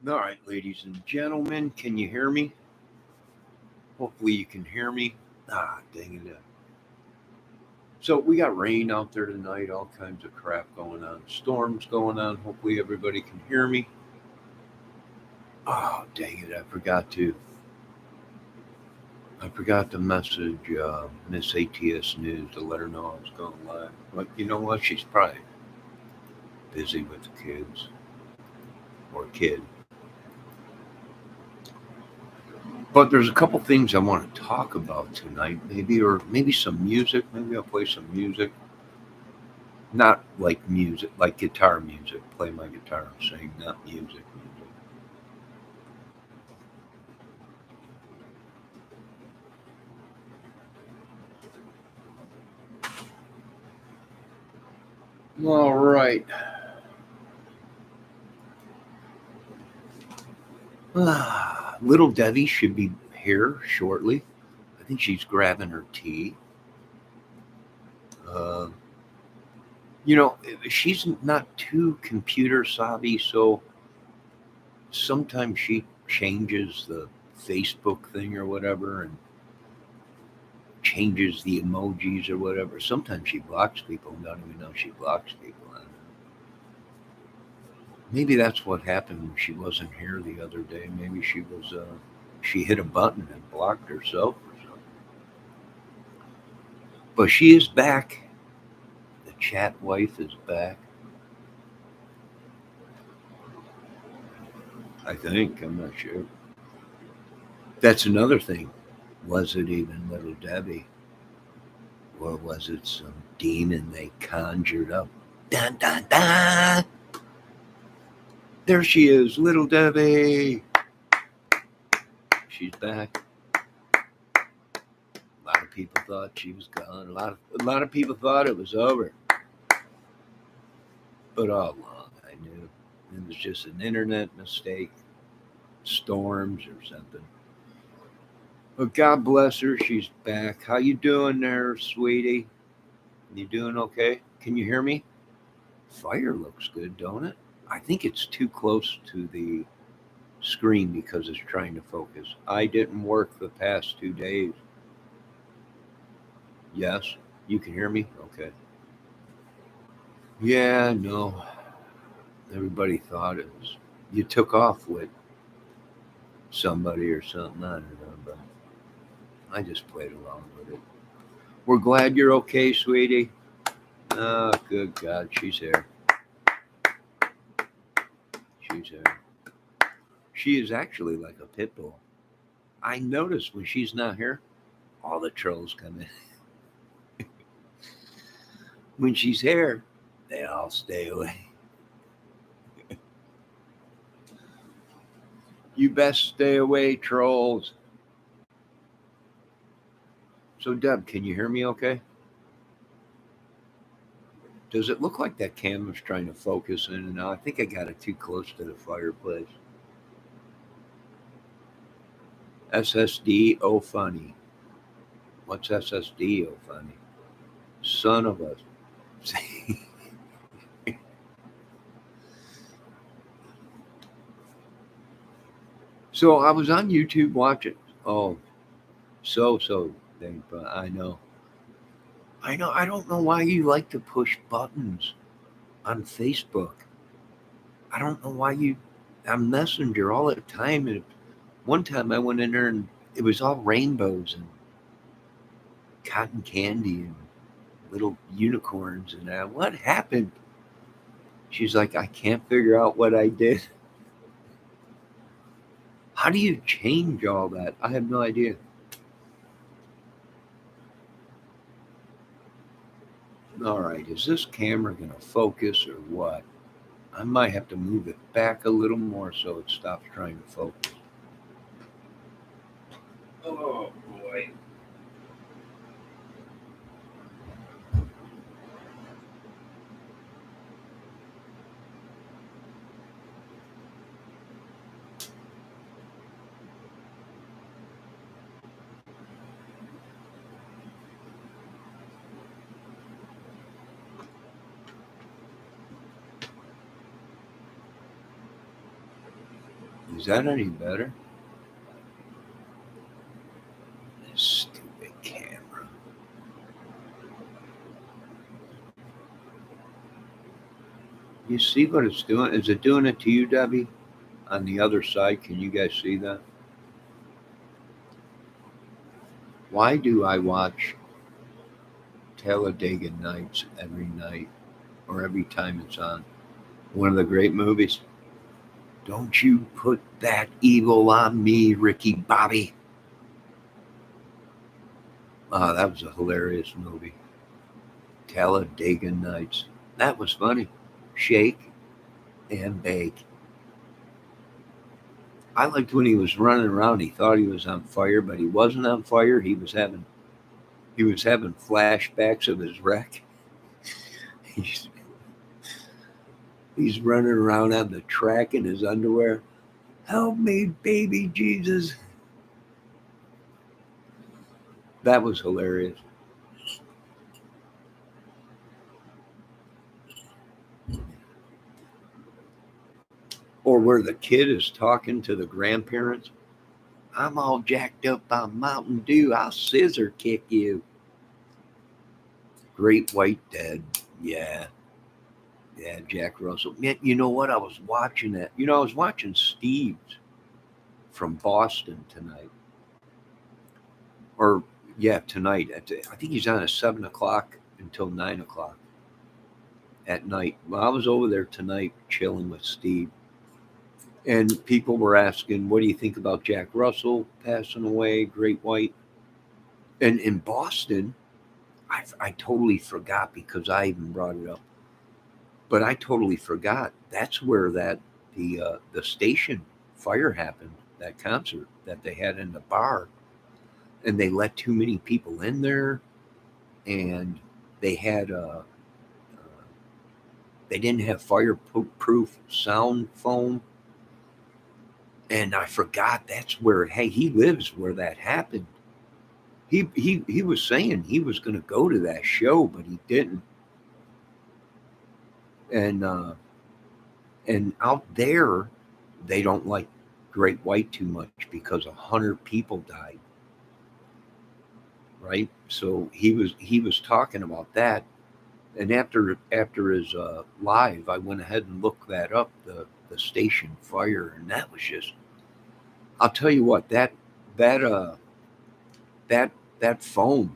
All right, ladies and gentlemen, can you hear me? Hopefully, you can hear me. Dang it. So, we got rain out there tonight, all kinds of crap going on, storms going on. Hopefully, everybody can hear me. Oh, dang it. I forgot to message Miss ATS News to let her know I was going live. But you know what? She's probably busy with the kids or kid. But there's a couple things I want to talk about tonight, maybe some music. Maybe I'll play some music. Not like music, like guitar music. Play my guitar, I'm saying, not music. All right. Little Debbie should be here shortly. I think she's grabbing her tea. Uh, she's not too computer savvy, so sometimes she changes the Facebook thing or whatever and changes the emojis or whatever. Sometimes she blocks people and don't even know she blocks people. I don't know. Maybe that's what happened when she wasn't here the other day. Maybe she hit a button and blocked herself or something. But she is back. The chat wife is back. I think. I'm not sure. That's another thing. Was it even little Debbie? Or was it some demon they conjured up? Dun dun dun! There she is, little Debbie. She's back. A lot of people thought she was gone. A lot of people thought it was over. But all along, I knew it was just an internet mistake, storms or something. But God bless her, she's back. How you doing there, sweetie? You doing okay? Can you hear me? Fire looks good, don't it? I think it's too close to the screen because it's trying to focus. I didn't work the past 2 days. Yes, you can hear me? Okay. Yeah, no. Everybody thought it was you took off with somebody or something. I don't know, but I just played along with it. We're glad you're okay, sweetie. Oh, good God, she's here. She's here. She is actually like a pit bull. I notice when she's not here, all the trolls come in. When she's here, they all stay away. You best stay away, trolls. So, Deb, can you hear me okay? Does it look like that camera's trying to focus in and out? I think I got it too close to the fireplace. SSD, oh funny. What's SSD, oh funny? Son of a. So I was on YouTube watching. Oh, so dang, but I know. I know. I don't know why you like to push buttons on Facebook. I don't know why you. On Messenger all the time. And one time I went in there and it was all rainbows and cotton candy and little unicorns and that. What happened? She's like, I can't figure out what I did. How do you change all that? I have no idea. All right, is this camera going to focus or what? I might have to move it back a little more so it stops trying to focus. Oh boy. Is that any better? Stupid camera. You see what it's doing? Is it doing it to you, Debbie? On the other side, can you guys see that? Why do I watch Talladega Nights every night or every time it's on? One of the great movies. Don't you put that evil on me, Ricky Bobby. That was a hilarious movie. Talladega Nights. That was funny. Shake and bake. I liked when he was running around. He thought he was on fire, but he wasn't on fire. He was having flashbacks of his wreck. He's he's running around on the track in his underwear. Help me, baby Jesus. That was hilarious. Or where the kid is talking to the grandparents. I'm all jacked up on Mountain Dew. I'll scissor kick you. Great White Dead. Yeah. Yeah, Jack Russell. Man, you know what? I was watching that. I was watching Steve's from Boston tonight. Or, yeah, tonight. I think he's on at 7 o'clock until 9 o'clock at night. Well, I was over there tonight chilling with Steve. And people were asking, what do you think about Jack Russell passing away, Great White? And in Boston, I totally forgot because I even brought it up. But I totally forgot. That's where the station fire happened. That concert that they had in the bar, and they let too many people in there, and they had they didn't have fireproof sound foam, and I forgot that's where. Hey, he lives where that happened. He was saying he was going to go to that show, but he didn't. And and out there, they don't like Great White too much because 100 people died. Right. So he was talking about that, and after his live, I went ahead and looked that up, the station fire, and that was just. I'll tell you what, that that that foam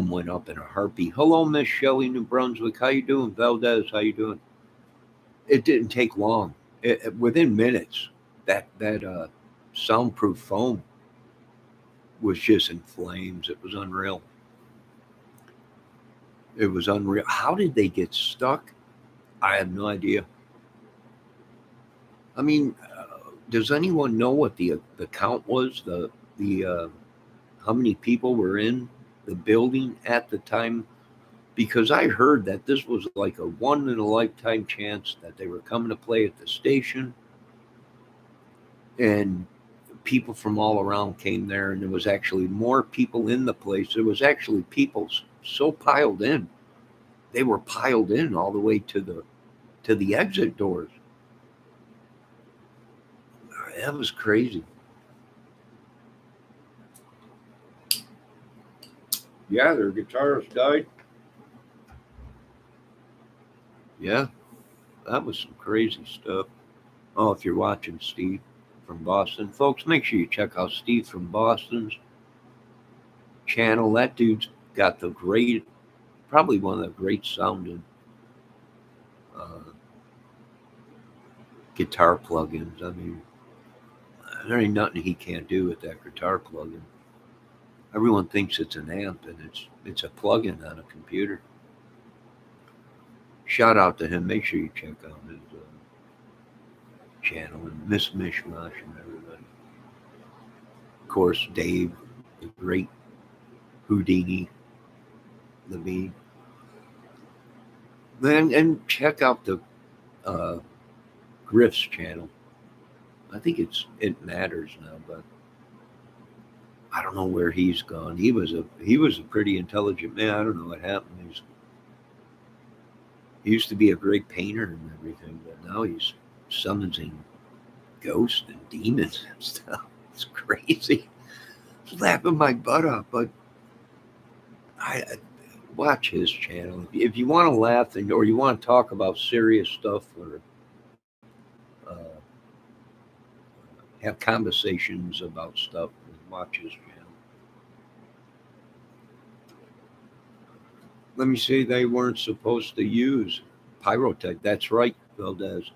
went up in a heartbeat. Hello, Miss Shelley, New Brunswick. How you doing, Valdez? How you doing? It didn't take long. Within minutes, that soundproof foam was just in flames. It was unreal. It was unreal. How did they get stuck? I have no idea. I mean, does anyone know what the count was? The how many people were in the building at the time? Because I heard that this was like a one in a lifetime chance that they were coming to play at the station, and people from all around came there, and there was actually more people in the place. There was actually people so piled in. They were piled in all the way to the exit doors. That was crazy. Yeah, their guitarist died. Yeah, that was some crazy stuff. Oh, if you're watching Steve from Boston, folks, make sure you check out Steve from Boston's channel. That dude's got probably one of the great sounding uh, guitar plugins. I mean, there ain't nothing he can't do with that guitar plugin. Everyone thinks it's an amp, and it's a plugin on a computer. Shout out to him. Make sure you check out his channel, and Miss Mishmash and everybody. Of course, Dave, the great Houdini Levine. Then and check out the uh, Griff's channel. I think it matters now, but I don't know where he's gone. He was a pretty intelligent man. I don't know what happened. He used to be a great painter and everything, but now he's summoning ghosts and demons and stuff. It's crazy. Laughing my butt off, but I watch his channel. If you want to laugh or you want to talk about serious stuff or uh, have conversations about stuff, watch his channel. Let me say they weren't supposed to use pyrotech. That's right, Valdez.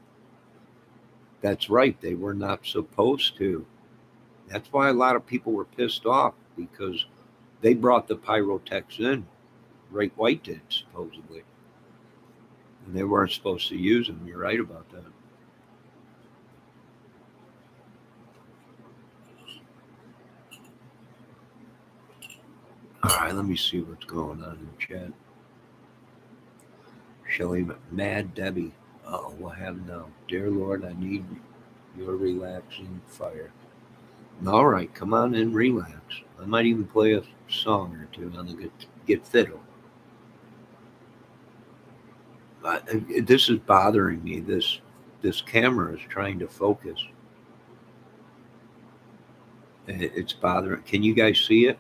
That's right. They were not supposed to. That's why a lot of people were pissed off because they brought the pyrotechs in. Great White did, supposedly. And they weren't supposed to use them. You're right about that. All right, let me see what's going on in the chat. Shelly, Mad Debbie. Oh, what happened now? Dear Lord, I need your relaxing fire. All right, come on and relax. I might even play a song or two on the get fiddle. This is bothering me. This camera is trying to focus. It's bothering. Can you guys see it?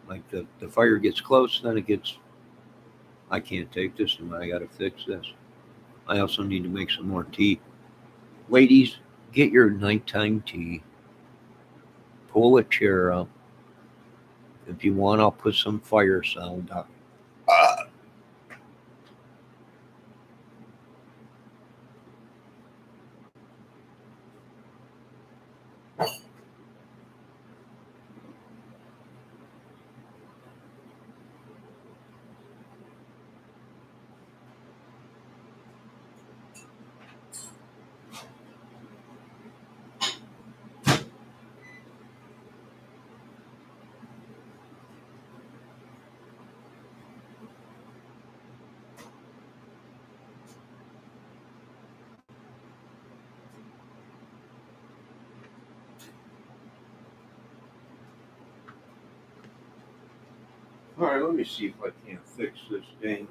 Like the fire gets close, then it gets. I can't take this anymore. I got to fix this. I also need to make some more tea. Ladies, get your nighttime tea. Pull a chair up. If you want, I'll put some fire sound on. All right, let me see if I can't fix this thing.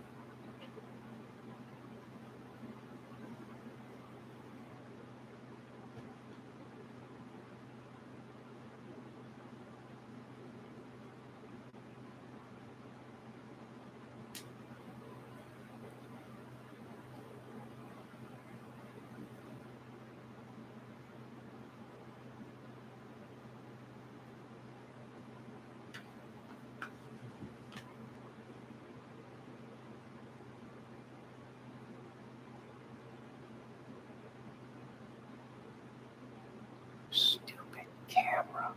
Stupid camera.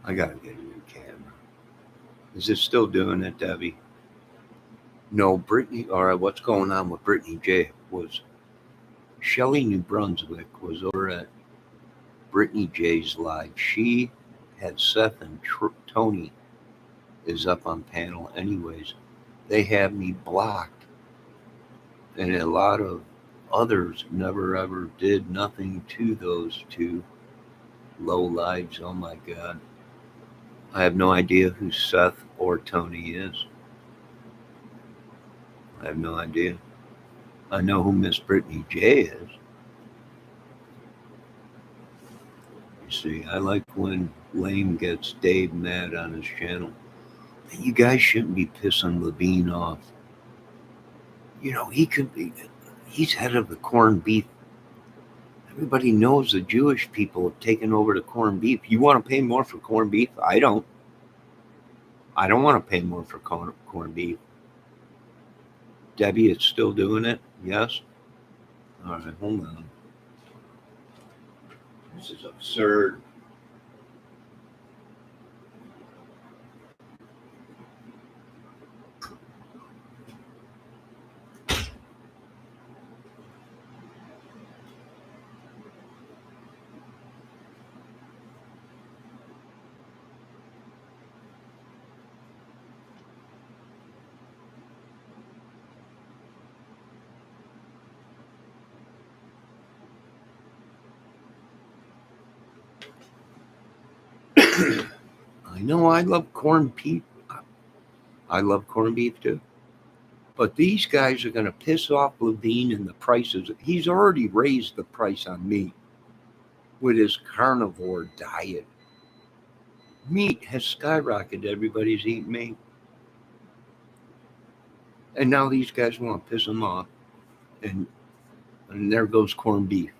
I gotta get a new camera. Is it still doing it, Debbie? No, Brittany. All right, what's going on with Brittany J? Was Shelley New Brunswick was over at Brittany J's live. She had Seth and Tony is up on panel. Anyways, they have me blocked, and a lot of others never ever did nothing to those two low lives. Oh my God. I have no idea who Seth or Tony is. I have no idea. I know who Miss Brittany J is. You see, I like when Lame gets Dave mad on his channel. You guys shouldn't be pissing Levine off. You know, he's head of the corned beef. Everybody knows the Jewish people have taken over the corned beef. You want to pay more for corned beef? I don't. I don't want to pay more for corned beef. Debbie, it's still doing it? Yes? All right, hold on. This is absurd. I know I love corned beef. I love corned beef too. But these guys are going to piss off Levine and the prices. He's already raised the price on meat with his carnivore diet. Meat has skyrocketed. Everybody's eating meat. And now these guys want to piss him off. And there goes corned beef.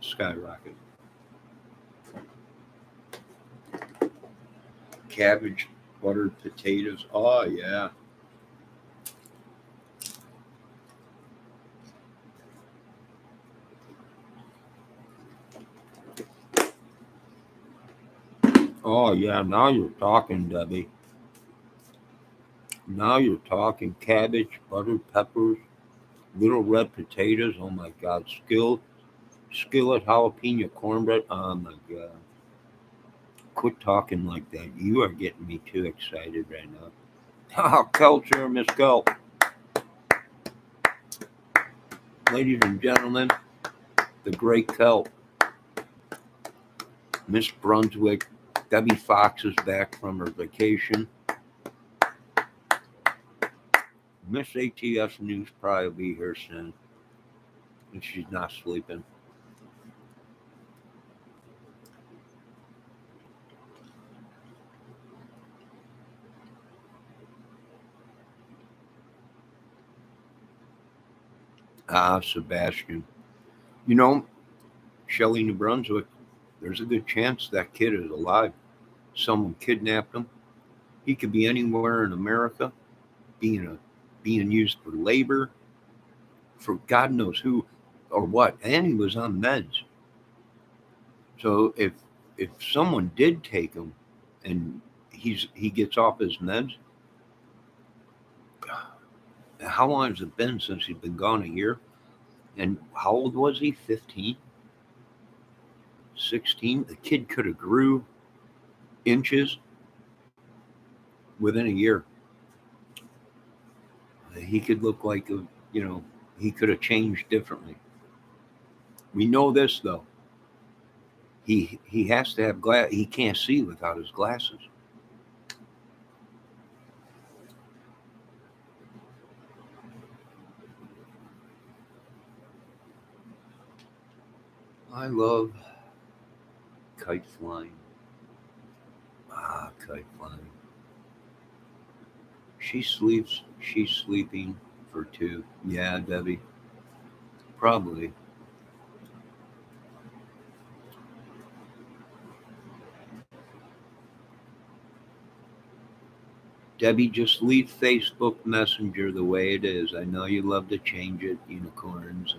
Skyrocket. Cabbage, buttered potatoes. Oh, yeah. Oh, yeah. Now you're talking, Debbie. Now you're talking. Cabbage, buttered peppers, little red potatoes. Oh, my God. Skillet jalapeno cornbread. Oh, my God. Quit talking like that. You are getting me too excited right now. Oh, culture, Miss Gulp. Ladies and gentlemen, the great Kelp. Miss Brunswick. Debbie Fox is back from her vacation. Miss ATS News probably will be here soon. And she's not sleeping. Ah, Sebastian. You know, Shelley, New Brunswick, there's a good chance that kid is alive. Someone kidnapped him. He could be anywhere in America, being used for labor, for God knows who or what. And he was on meds. So if someone did take him and he gets off his meds, how long has it been since he's been gone? A year? And how old was he? 15? 16? The kid could have grew inches within a year. He could look like he could have changed differently. We know this though. He has to have glass. He can't see without his glasses. I love kite flying. Ah, kite flying. She sleeps. She's sleeping for two. Yeah, Debbie. Probably. Debbie, just leave Facebook Messenger the way it is. I know you love to change it, unicorns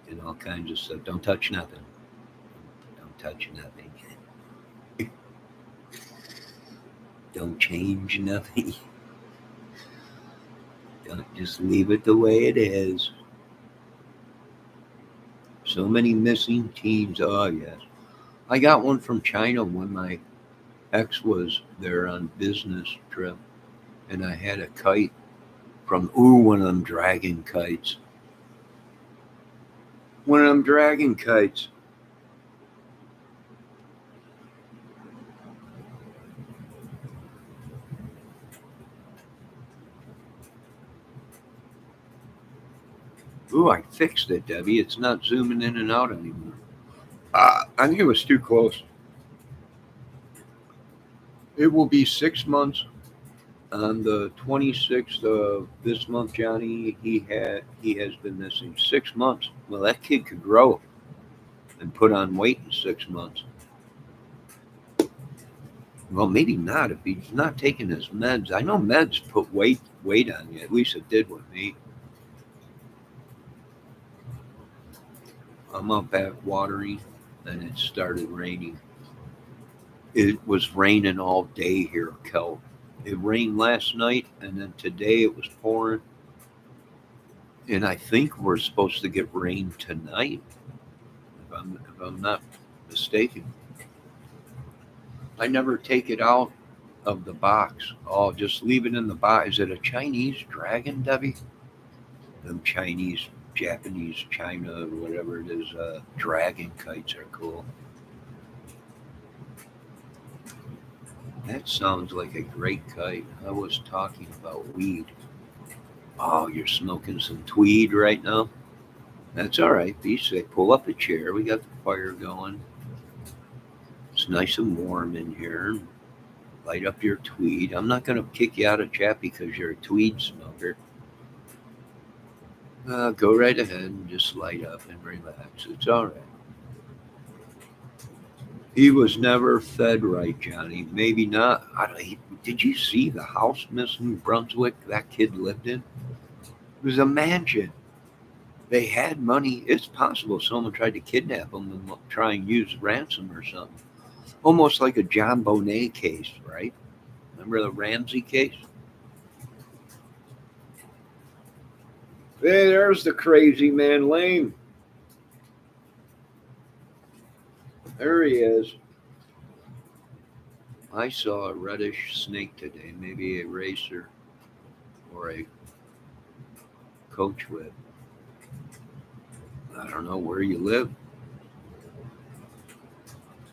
and all kinds of stuff. Don't touch nothing. Don't touch nothing. Don't change nothing. Don't just leave it the way it is. So many missing teens. Oh yes. I got one from China when my ex was there on business trip, and I had a kite from one of them dragon kites. One of them dragon kites. Ooh, I fixed it, Debbie. It's not zooming in and out anymore. I think it was too close. It will be 6 months on the 26th of this month, Johnny. He has been missing 6 months. Well, that kid could grow and put on weight in 6 months. Well, maybe not if he's not taking his meds. I know meds put weight on you. At least it did with me. I'm up at watering, and it started raining. It was raining all day here, Kel. It rained last night, and then today it was pouring. And I think we're supposed to get rain tonight, if I'm not mistaken. I never take it out of the box. Oh, just leave it in the box. Is it a Chinese dragon, Debbie? Them Chinese, Japanese, China, or whatever it is, dragon kites are cool. That sounds like a great kite. I was talking about weed. Oh, you're smoking some tweed right now? That's all right. Be safe. Pull up a chair. We got the fire going. It's nice and warm in here. Light up your tweed. I'm not going to kick you out of chat because you're a tweed smoker. Go right ahead and just light up and relax. It's all right. He was never fed right, Johnny. Maybe not. Did you see the house, Miss New Brunswick, that kid lived in? It was a mansion. They had money. It's possible someone tried to kidnap him and try and use ransom or something. Almost like a John Bonet case, right? Remember the Ramsey case? Hey, there's the crazy man Lane. There he is. I saw a reddish snake today, maybe a racer or a coach whip. I don't know where you live.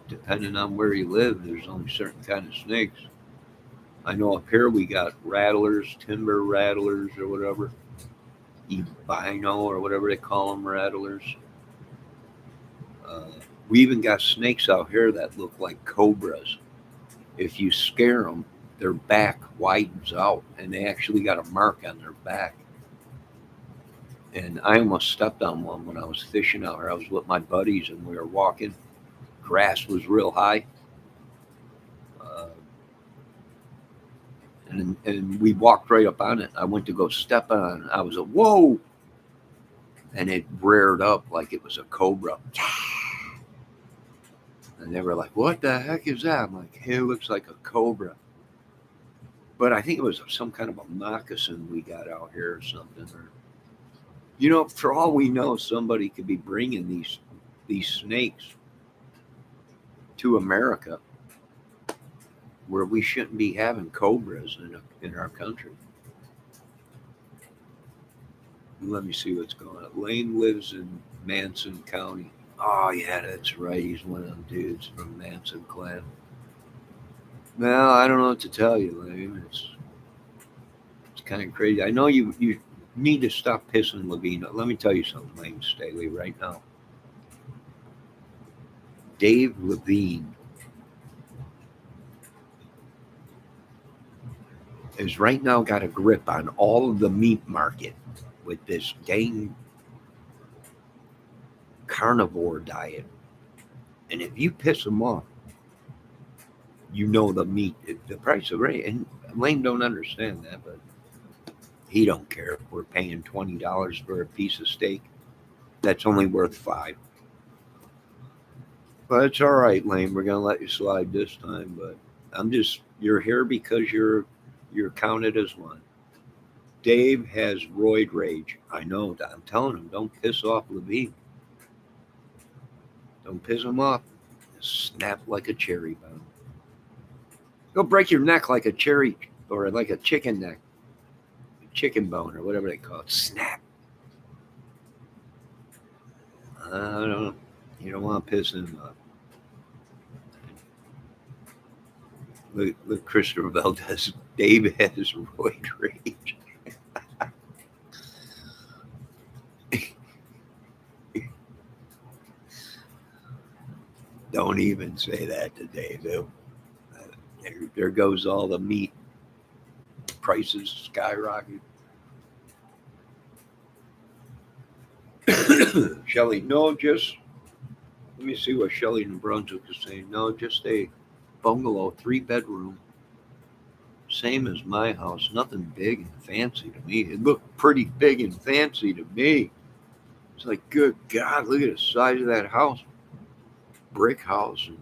Depending on where you live, there's only certain kind of snakes. I know up here we got rattlers, timber rattlers or whatever, albino or whatever they call them, rattlers. Uh, we even got snakes out here that look like cobras. If you scare them, their back widens out and they actually got a mark on their back. And I almost stepped on one when I was fishing out here. I was with my buddies and we were walking. Grass was real high. Uh, and we walked right up on it. I went to go step on it. I was like, whoa. And it reared up like it was a cobra. And they were like, what the heck is that? I'm like, hey, it looks like a cobra. But I think it was some kind of a moccasin we got out here or something. Or, for all we know, somebody could be bringing these snakes to America where we shouldn't be having cobras in our country. Let me see what's going on. Lane lives in Manson County. Oh, yeah, that's right. He's one of them dudes from Manson clan. Well, I don't know what to tell you, Lane. It's kind of crazy. I know you need to stop pissing Levine. Let me tell you something, Lane Staley, right now. Dave Levine has right now got a grip on all of the meat market with this dang carnivore diet. And if you piss him off, the meat, the price of rate. And Lane don't understand that, but he don't care if we're paying $20 for a piece of steak. That's only worth $5. But it's all right, Lane. We're gonna let you slide this time. But you're here because you're counted as one. Dave has roid rage. I know that. I'm telling him, don't piss off Levine. Don't piss him off. Snap like a cherry bone. Go break your neck like a cherry or like a chicken neck. Chicken bone or whatever they call it. Snap. I don't know. You don't want to piss him off. Look, Christopher Valdez. Dave has roid rage. Don't even say that to Dave. There goes all the meat. Prices skyrocket. Shelly, no, just let me see what Shelly in Brunswick is saying. No, just a bungalow, 3-bedroom, same as my house. Nothing big and fancy to me. It looked pretty big and fancy to me. It's like, good God, look at the size of that house. Brick house. And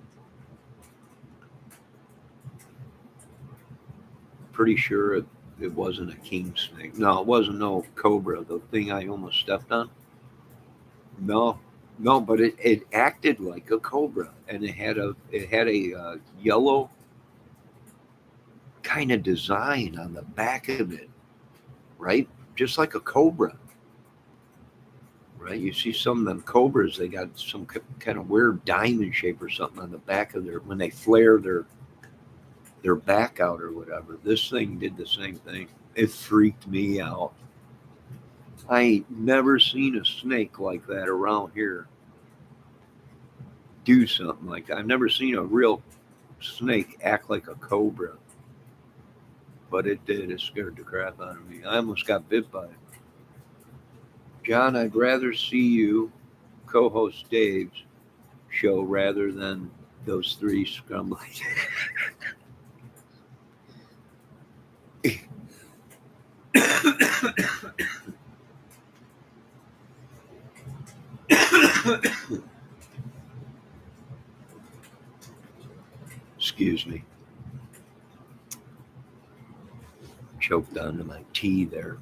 pretty sure it wasn't a king snake. No, it wasn't no cobra. The thing I almost stepped on. No, but it acted like a cobra, and it had a yellow kind of design on the back of it, right? Just like a cobra, right? You see some of them cobras, they got some kind of weird diamond shape or something on the back of when they flare their back out or whatever. This thing did the same thing. It freaked me out. I ain't never seen a snake like that around here do something like that. I've never seen a real snake act like a cobra, but it did. It scared the crap out of me. I almost got bit by it. John, I'd rather see you co-host Dave's show rather than those three scumbags. Excuse me. Choked onto my tea there.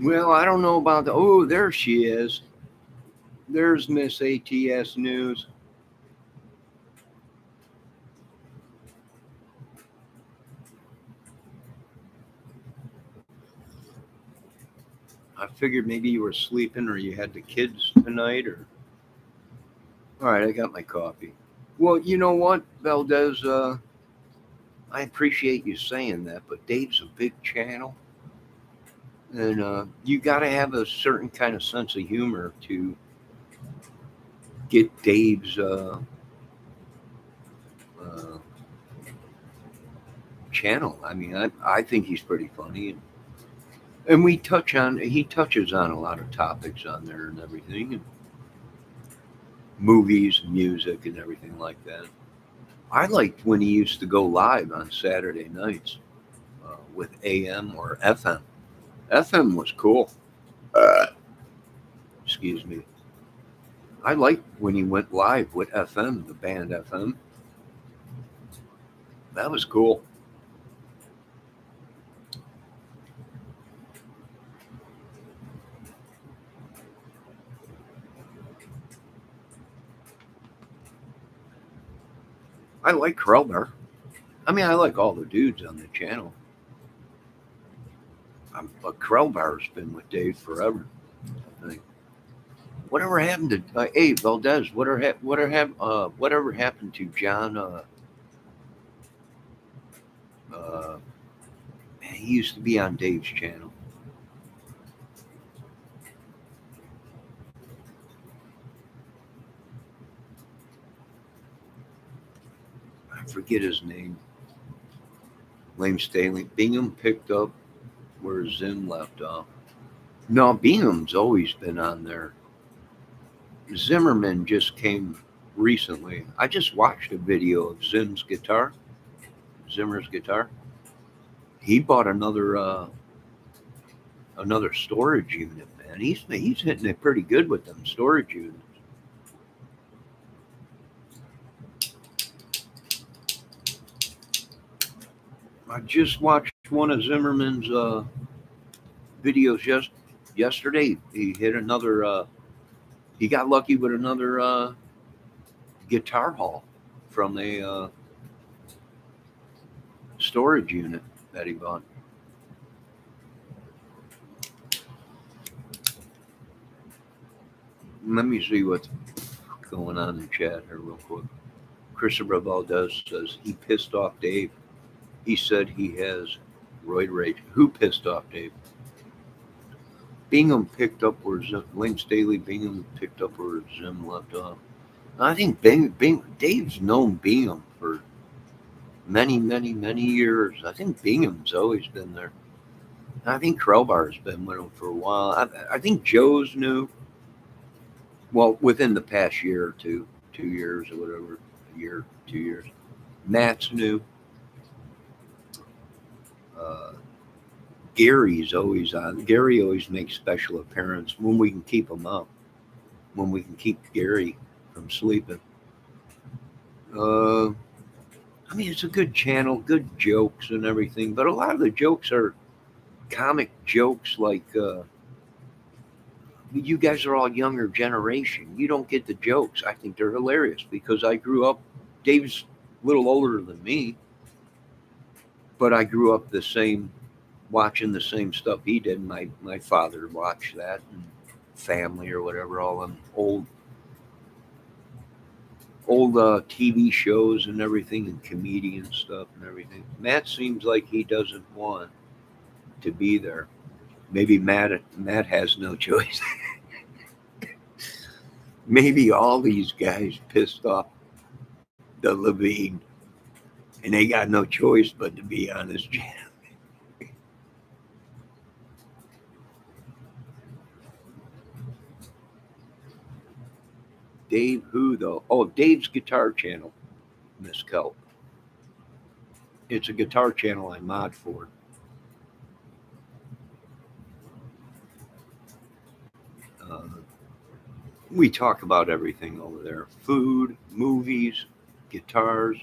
Well, I don't know about the. Oh, there she is. There's Miss ATS News. I figured maybe you were sleeping or you had the kids tonight or. All right, I got my coffee. Well, you know what, Valdez? I appreciate you saying that, but Dave's a big channel, and you got to have a certain kind of sense of humor to get Dave's uh, channel. I mean, I think he's pretty funny, and he touches on a lot of topics on there and everything, and movies, and music, and everything like that. I liked when he used to go live on Saturday nights with AM or FM. FM was cool. Excuse me. I liked when he went live with FM, the band FM. That was cool. I like Krellber. I mean, I like all the dudes on the channel. But Krellbar's been with Dave forever. I think. Whatever happened to hey Valdez? Whatever happened to John? Man, he used to be on Dave's channel. I forget his name. Lane Staley. Bingham picked up where Zim left off. No, Bingham's always been on there. Zimmerman just came recently. I just watched a video of Zimmer's guitar. He bought another storage unit, man. He's hitting it pretty good with them storage units. I just watched one of Zimmerman's videos yesterday. He hit another. He got lucky with another guitar haul from a storage unit that he bought. Let me see what's going on in the chat here real quick. Christopher Valdez says he pissed off Dave. He said he has roid rage. Who pissed off Dave? Bingham picked up where Lane Staley Bingham picked up where Zim left off. I think Dave's known Bingham for many, many, many years. I think Bingham's always been there. I think Krellbar's been with him for a while. I think Joe's new. Well, within the past year or 2 years or whatever, a year, 2 years. Matt's new. Uh, Gary's always on. Gary always makes special appearance when we can keep him up. When we can keep Gary from sleeping. Uh, I mean, it's a good channel, good jokes and everything, but a lot of the jokes are comic jokes like you guys are all younger generation. You don't get the jokes. I think they're hilarious because I grew up. Dave's a little older than me, but I grew up the same, watching the same stuff he did. My father watched that, and Family or whatever, all them old TV shows and everything, and comedian stuff and everything. Matt seems like he doesn't want to be there. Maybe Matt has no choice. Maybe all these guys pissed off the Levine, and they got no choice but to be on this channel. Dave who though? Oh, Dave's Guitar Channel, Miss Kelp. It's a guitar channel I mod for. Uh, we talk about everything over there: food, movies, guitars,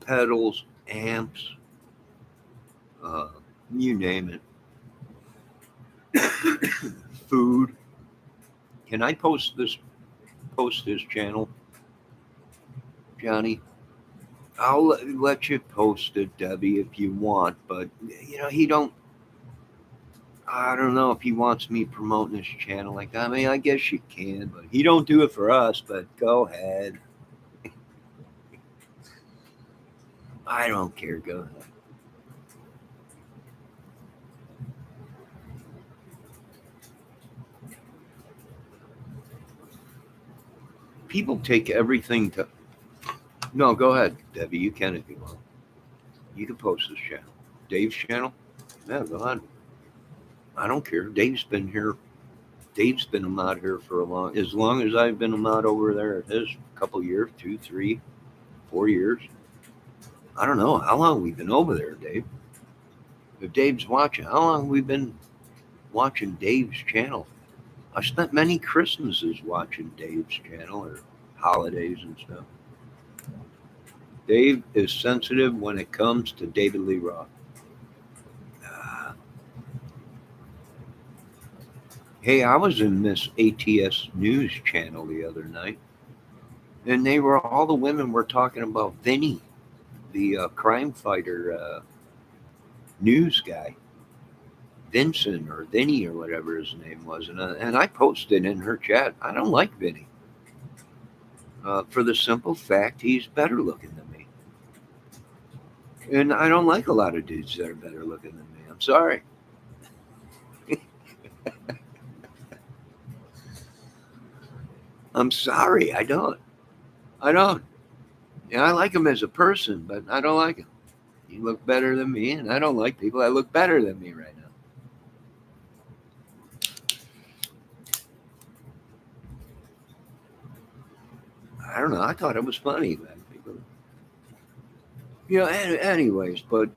pedals, amps, uh, you name it. Food. Can I post this channel, Johnny? I'll let you post it, Debbie, if you want. But he don't. I don't know if he wants me promoting his channel like that. I mean, I guess you can, but he don't do it for us. But go ahead. I don't care. Go ahead. People take everything to. No, go ahead, Debbie. You can if you want. You can post this channel. Dave's channel? Yeah, go on. I don't care. Dave's been here. Dave's been a mod here for as long as I've been a mod over there at his couple years, 2, 3, 4 years. I don't know how long we've been over there, Dave. If Dave's watching, how long have we been watching Dave's channel? I spent many Christmases watching Dave's channel or holidays and stuff. Dave is sensitive when it comes to David Lee Roth. Hey, I was in this ATS News channel the other night, and all the women were talking about Vinny, the crime fighter news guy, Vincent or Vinny or whatever his name was, and I posted in her chat, I don't like Vinny, for the simple fact he's better looking than me, and I don't like a lot of dudes that are better looking than me. I'm sorry. I'm sorry. I don't. I don't. Yeah, I like him as a person, but I don't like him. He looked better than me, and I don't like people that look better than me right now. I don't know. I thought it was funny that people, anyways. But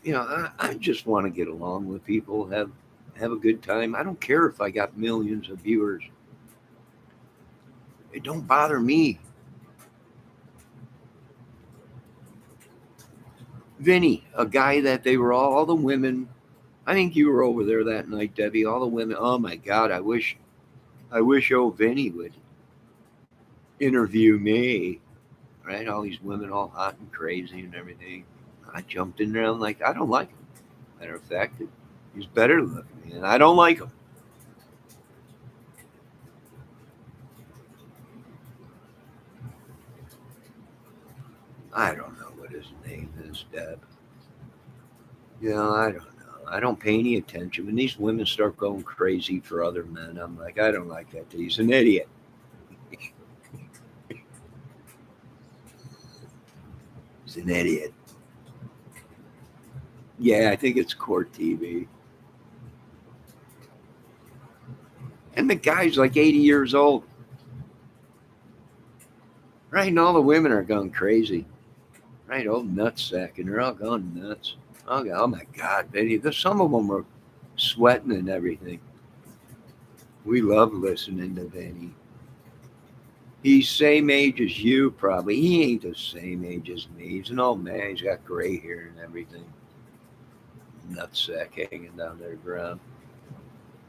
I just want to get along with people, have a good time. I don't care if I got millions of viewers. It don't bother me. Vinny, a guy that they were all the women. I think you were over there that night, Debbie. All the women. Oh my God! I wish old Vinny would interview me. Right? All these women, all hot and crazy and everything. I jumped in there. I'm like, I don't like him. Matter of fact, he's better looking, and I don't like him. I don't know what his name is, Deb. I don't know. I don't pay any attention. When these women start going crazy for other men, I'm like, I don't like that. He's an idiot. He's an idiot. Yeah, I think it's Court TV. And the guy's like 80 years old. Right? And all the women are going crazy. Right? Old nutsack. And they're all going nuts. Okay, oh my God, Vinny. Some of them are sweating and everything. We love listening to Vinny. He's same age as you, probably. He ain't the same age as me. He's an old man. He's got gray hair and everything. Nutsack hanging down to the ground.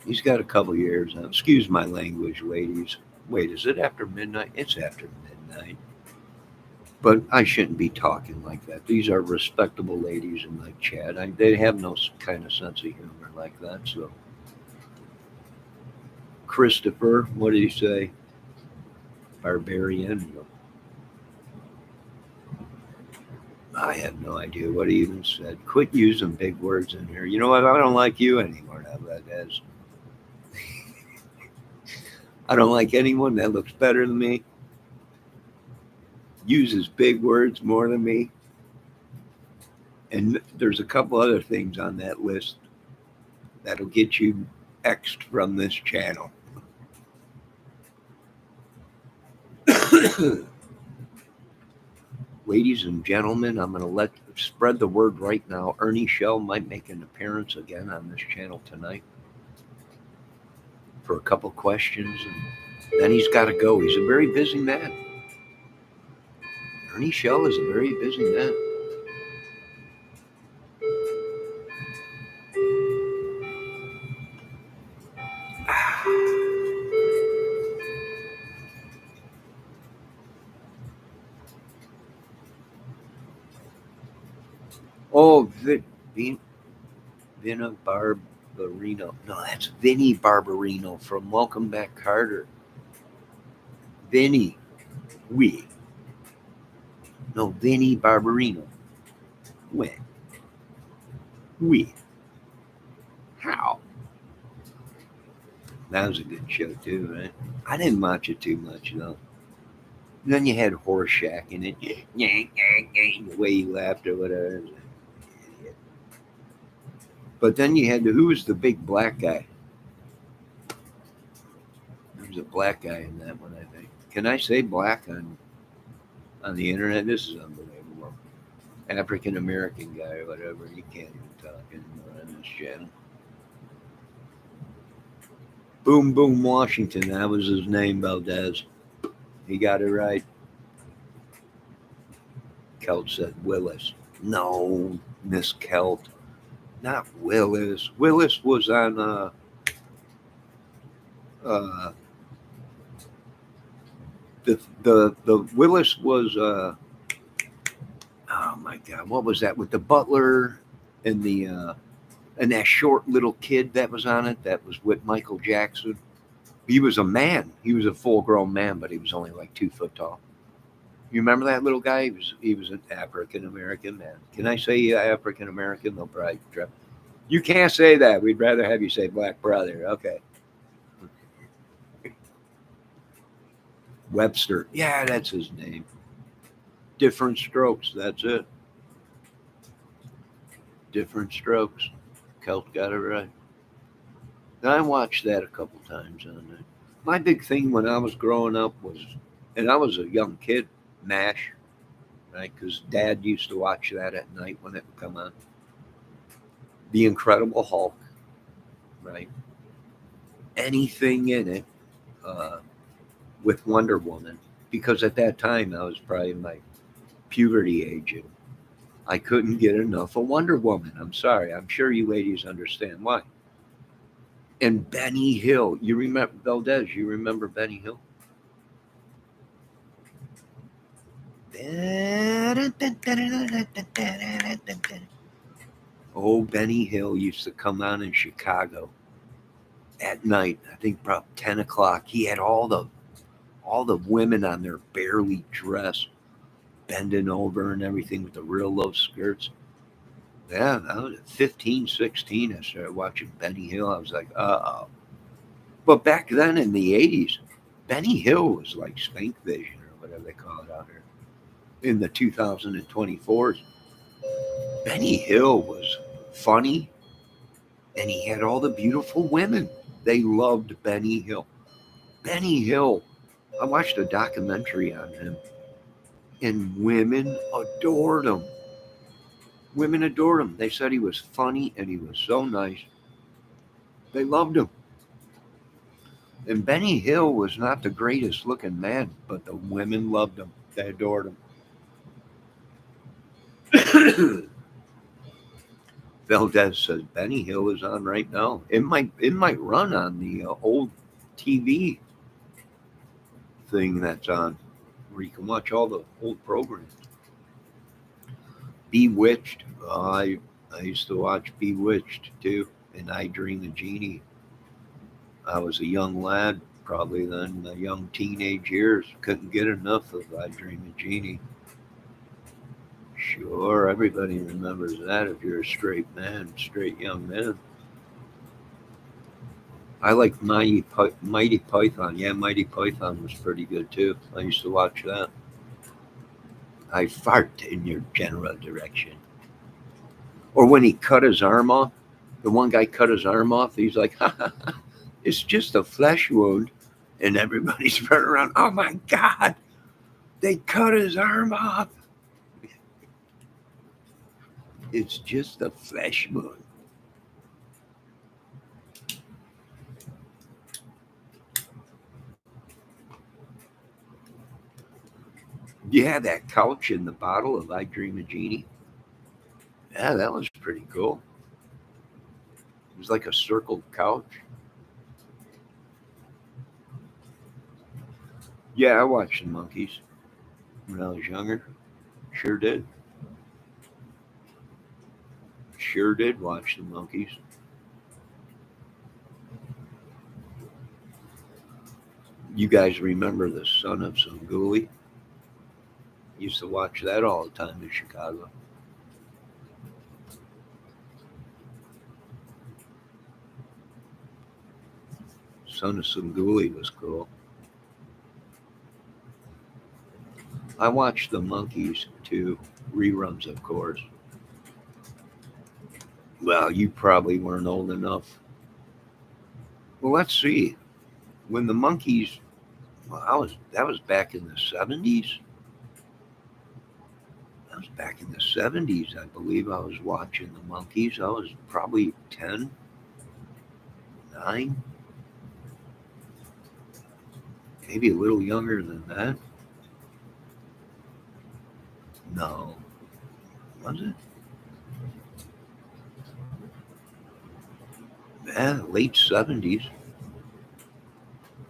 He's got a couple years now. Excuse my language, ladies. Wait, is it after midnight? It's after midnight. But I shouldn't be talking like that. These are respectable ladies in my chat. They have no kind of sense of humor like that. So, Christopher, what did he say? Barbarian. I have no idea what he even said. Quit using big words in here. You know what? I don't like you anymore now, that is. I don't like anyone that looks better than me, uses big words more than me. And there's a couple other things on that list that'll get you X'd from this channel. Ladies and gentlemen, I'm going to spread the word right now. Ernie Shell might make an appearance again on this channel tonight for a couple questions, and then he's got to go. He's a very busy man. Ernie Shell is a very busy man. Oh, Vina Barbarino. No, that's Vinny Barbarino from Welcome Back, Carter. Vinny. No, Vinny Barbarino. When? How? That was a good show too, right? I didn't watch it too much though. And then you had Horseshack in it. The way he laughed or whatever. But then you had who was the big black guy? There was a black guy in that one, I think. Can I say black on the internet? This is unbelievable. African American guy or whatever. You can't even talk anymore on this channel. Boom Boom Washington. That was his name, Valdez. He got it right. Kelt said Willis. No, Miss Kelt. Not Willis. Willis was on the Willis was oh my God, what was that with the butler and that short little kid that was on it that was with Michael Jackson? He was a man. He was a full-grown man, but he was only like 2 foot tall. You remember that little guy? He was an African American man. Can I say African American? They'll probably drop. You can't say that. We'd rather have you say black brother. Okay. Webster. Yeah, that's his name. Different Strokes. That's it. Different Strokes. Kelt got it right. And I watched that a couple times on there. My big thing when I was growing up was, and I was a young kid, MASH, right? Because Dad used to watch that at night when it would come on. The Incredible Hulk, right? Anything in it with Wonder Woman, because at that time I was probably my puberty age and I couldn't get enough of Wonder Woman. I'm sorry. I'm sure you ladies understand why. And Benny Hill. You remember, Valdez, you remember Benny Hill? Oh, Benny Hill used to come on in Chicago at night. I think about 10 o'clock. He had all the women on there barely dressed, bending over and everything with the real low skirts. Yeah, I was at 15, 16. I started watching Benny Hill. I was like, uh-oh. But back then in the 80s, Benny Hill was like Spank Vision or whatever they call it out here. In the 2024s, Benny Hill was funny, and he had all the beautiful women. They loved Benny Hill. Benny Hill, I watched a documentary on him, and women adored him. Women adored him. They said he was funny and he was so nice. They loved him. And Benny Hill was not the greatest looking man, but the women loved him. They adored him. Valdez says Benny Hill is on right now. It might run on the old TV thing that's on, where you can watch all the old programs. Bewitched. I used to watch Bewitched too, and I Dream of Jeannie. I was a young lad, probably then the young teenage years. Couldn't get enough of I Dream of Jeannie. Sure, everybody remembers that if you're a straight man, straight young man. I like Mighty Python. Yeah, Mighty Python was pretty good too. I used to watch that. I fart in your general direction. Or when he cut his arm off, the one guy cut his arm off. He's like, it's just a flesh wound. And everybody's running around, oh my God, they cut his arm off. It's just a flesh wound. Yeah, that couch in the bottle of I Dream of Jeannie. Yeah, that was pretty cool. It was like a circled couch. Yeah, I watched the Monkees when I was younger. Sure did. Sure did watch the Monkees. You guys remember the Son of Sanguli? Used to watch that all the time in Chicago. Son of Sanguli was cool. I watched the Monkees too, reruns, of course. Well, you probably weren't old enough. Well, let's see. When the Monkees, well, that was back in the 70s. That was back in the 70s, I believe. I was watching the Monkees. I was probably 10, 9, maybe a little younger than that. No, was it? Yeah, late 70s.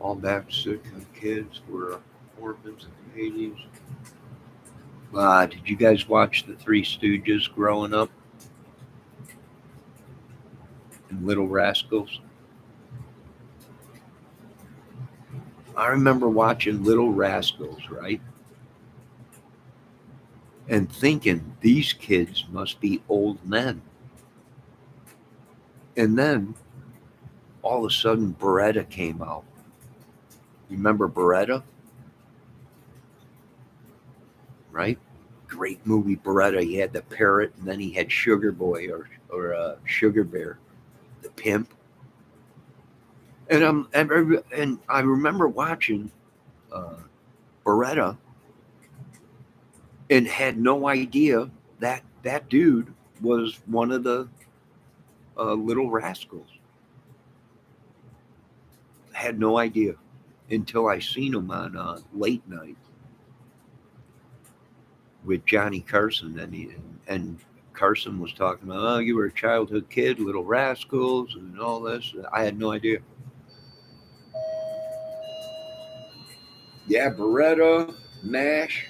All back sick kids were orphans in the 80s. Did you guys watch the Three Stooges growing up and Little Rascals? I remember watching Little Rascals, right? And thinking these kids must be old men. And then all of a sudden, Beretta came out. You remember Beretta, right? Great movie, Beretta. He had the parrot, and then he had Sugar Boy or Sugar Bear, the pimp. And I remember watching uh, Beretta and had no idea that that dude was one of the Little Rascals. Had no idea until I seen him on late night with Johnny Carson, and Carson was talking about, oh, you were a childhood kid, Little Rascals, and all this. I had no idea. Yeah, Beretta, Mash.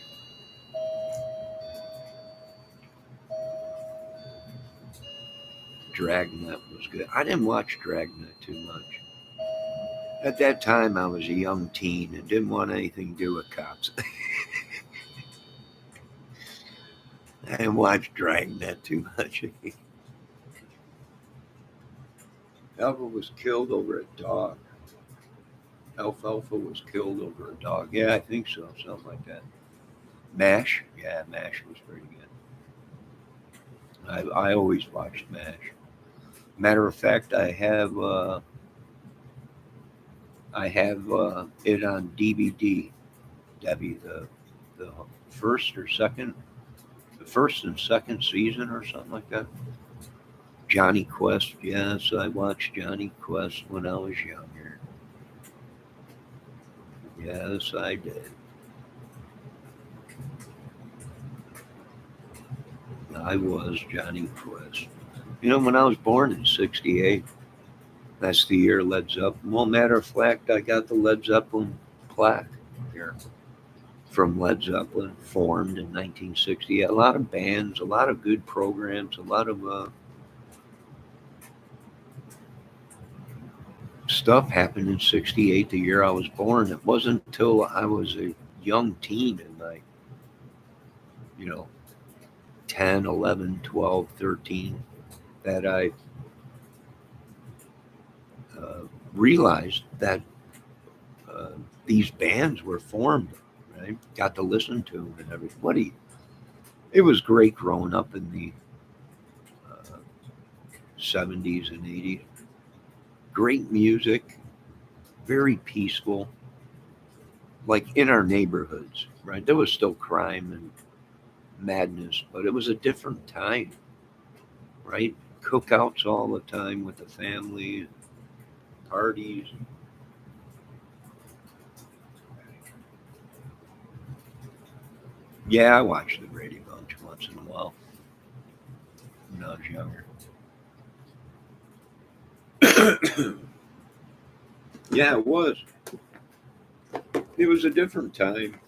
Dragnet was good. I didn't watch Dragnet too much. At that time, I was a young teen and didn't want anything to do with cops. I didn't watch Dragnet too much. Alpha was killed over a dog. Alfalfa was killed over a dog. Yeah, I think so. Something like that. MASH. Yeah, MASH was pretty good. I always watched MASH. Matter of fact, I have it on DVD. Debbie, the first or second the first and second season or something like that. Johnny Quest, yes, I watched Johnny Quest when I was younger. Yes, I did. I was Johnny Quest. You know, when I was born in '68, that's the year Led Zeppelin. Well, matter of fact, I got the Led Zeppelin plaque here from Led Zeppelin, formed in 1960. A lot of bands, a lot of good programs, a lot of stuff happened in '68, the year I was born. It wasn't until I was a young teen in like, you know, 10, 11, 12, 13 that I uh, realized that uh, these bands were formed, right? Got to listen to them and everything. It was great growing up in the uh, '70s and '80s. Great music, very peaceful, like in our neighborhoods, right? There was still crime and madness, but it was a different time, right? Cookouts all the time with the family, parties. Yeah, I watched the Brady Bunch once in a while when I was younger. Yeah, it was. It was a different time.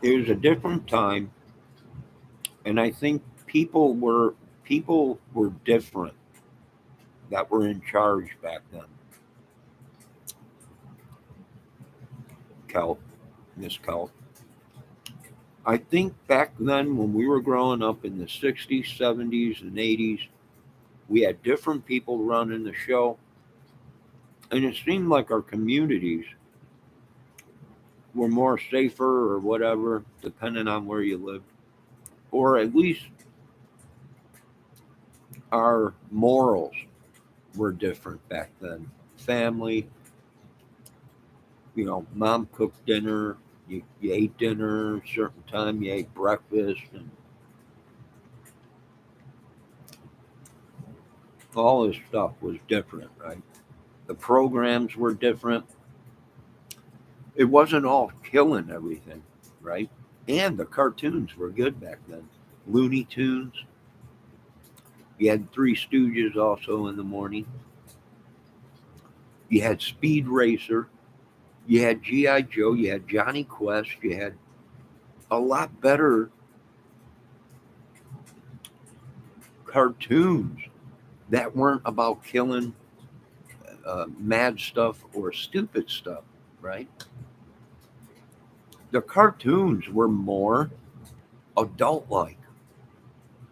It was a different time, and I think people were different that were in charge back then. Cal, Miss Cal. I think back then when we were growing up in the '60s, '70s, and '80s, we had different people running the show, and it seemed like our communities were more safer or whatever, depending on where you lived, or at least our morals were different back then. Family, mom cooked dinner, you ate dinner, a certain time you ate breakfast, and all this stuff was different, right? The programs were different. It wasn't all killing everything, right? And the cartoons were good back then. Looney Tunes. You had Three Stooges also in the morning. You had Speed Racer. You had G.I. Joe. You had Johnny Quest. You had a lot better cartoons that weren't about killing mad stuff or stupid stuff, right? The cartoons were more adult like,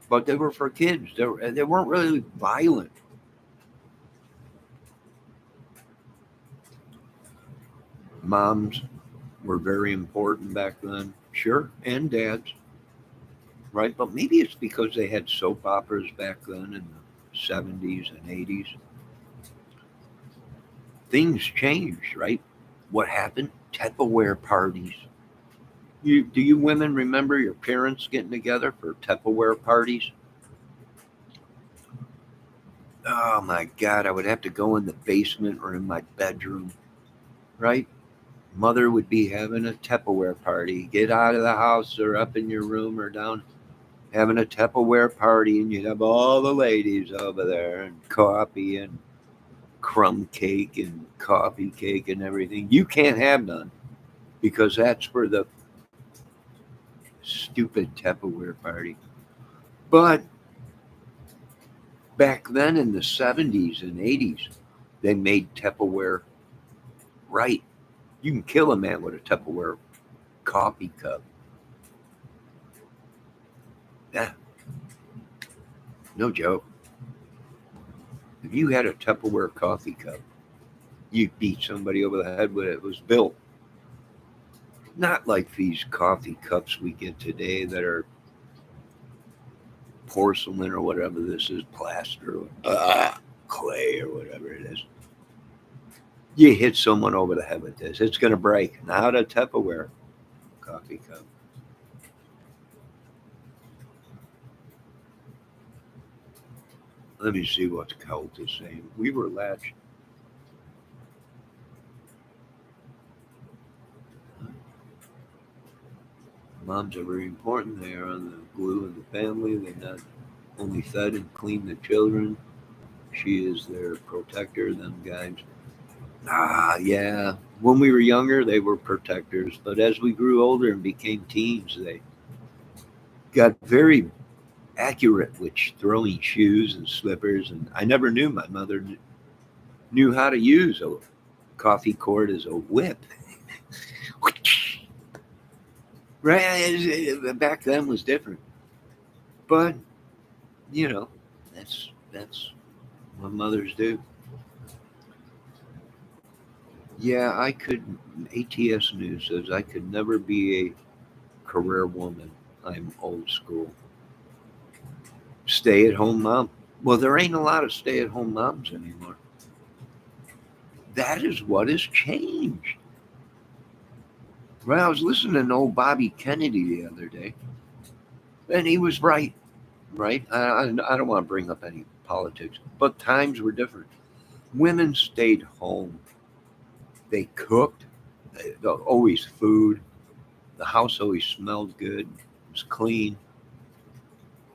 but they were for kids. They weren't really violent. Moms were very important back then, sure, and dads, right? But maybe it's because they had soap operas back then in the '70s and '80s. Things changed, right? What happened? Tupperware parties. Do you women remember your parents getting together for Tupperware parties? Oh my God, I would have to go in the basement or in my bedroom, right? Mother would be having a Tupperware party. Get out of the house or up in your room or down having a Tupperware party, and you'd have all the ladies over there and coffee and crumb cake and coffee cake and everything. You can't have none because that's for the stupid Tupperware party. But back then in the '70s and '80s, they made Tupperware right. You can kill a man with a Tupperware coffee cup. Yeah, no joke. If you had a Tupperware coffee cup, you'd beat somebody over the head with it. It was built not like these coffee cups we get today that are porcelain or whatever this is, plaster, clay or whatever it is. You hit someone over the head with this, it's going to break. Not a Tupperware coffee cup. Let me see what Cult is saying. We were latched. Moms are very important. They are on the glue of the family. They not only fed and cleaned the children. She is their protector. Them guys. Yeah. When we were younger, they were protectors. But as we grew older and became teens, they got very accurate with throwing shoes and slippers. And I never knew my mother knew how to use a coffee cord as a whip. Right? Back then was different. But, you know, that's what mothers do. Yeah, I could. ATS News says I could never be a career woman. I'm old school. Stay at home mom. Well, there ain't a lot of stay at home moms anymore. That is what has changed. Well, I was listening to old Bobby Kennedy the other day, and he was right. Right? I don't want to bring up any politics, but times were different. Women stayed home. They cooked. Always food. The house always smelled good. It was clean.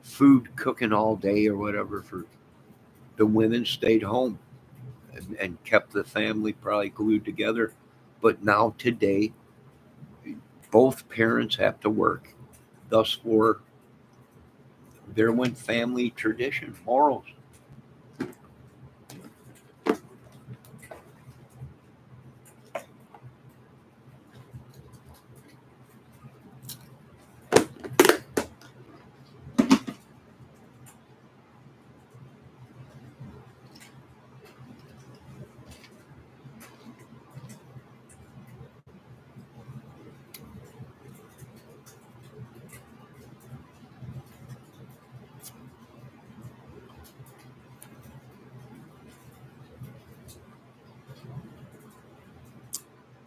Food cooking all day or whatever. For the women stayed home and kept the family probably glued together. But now today, both parents have to work. Thus, for there went family tradition, morals.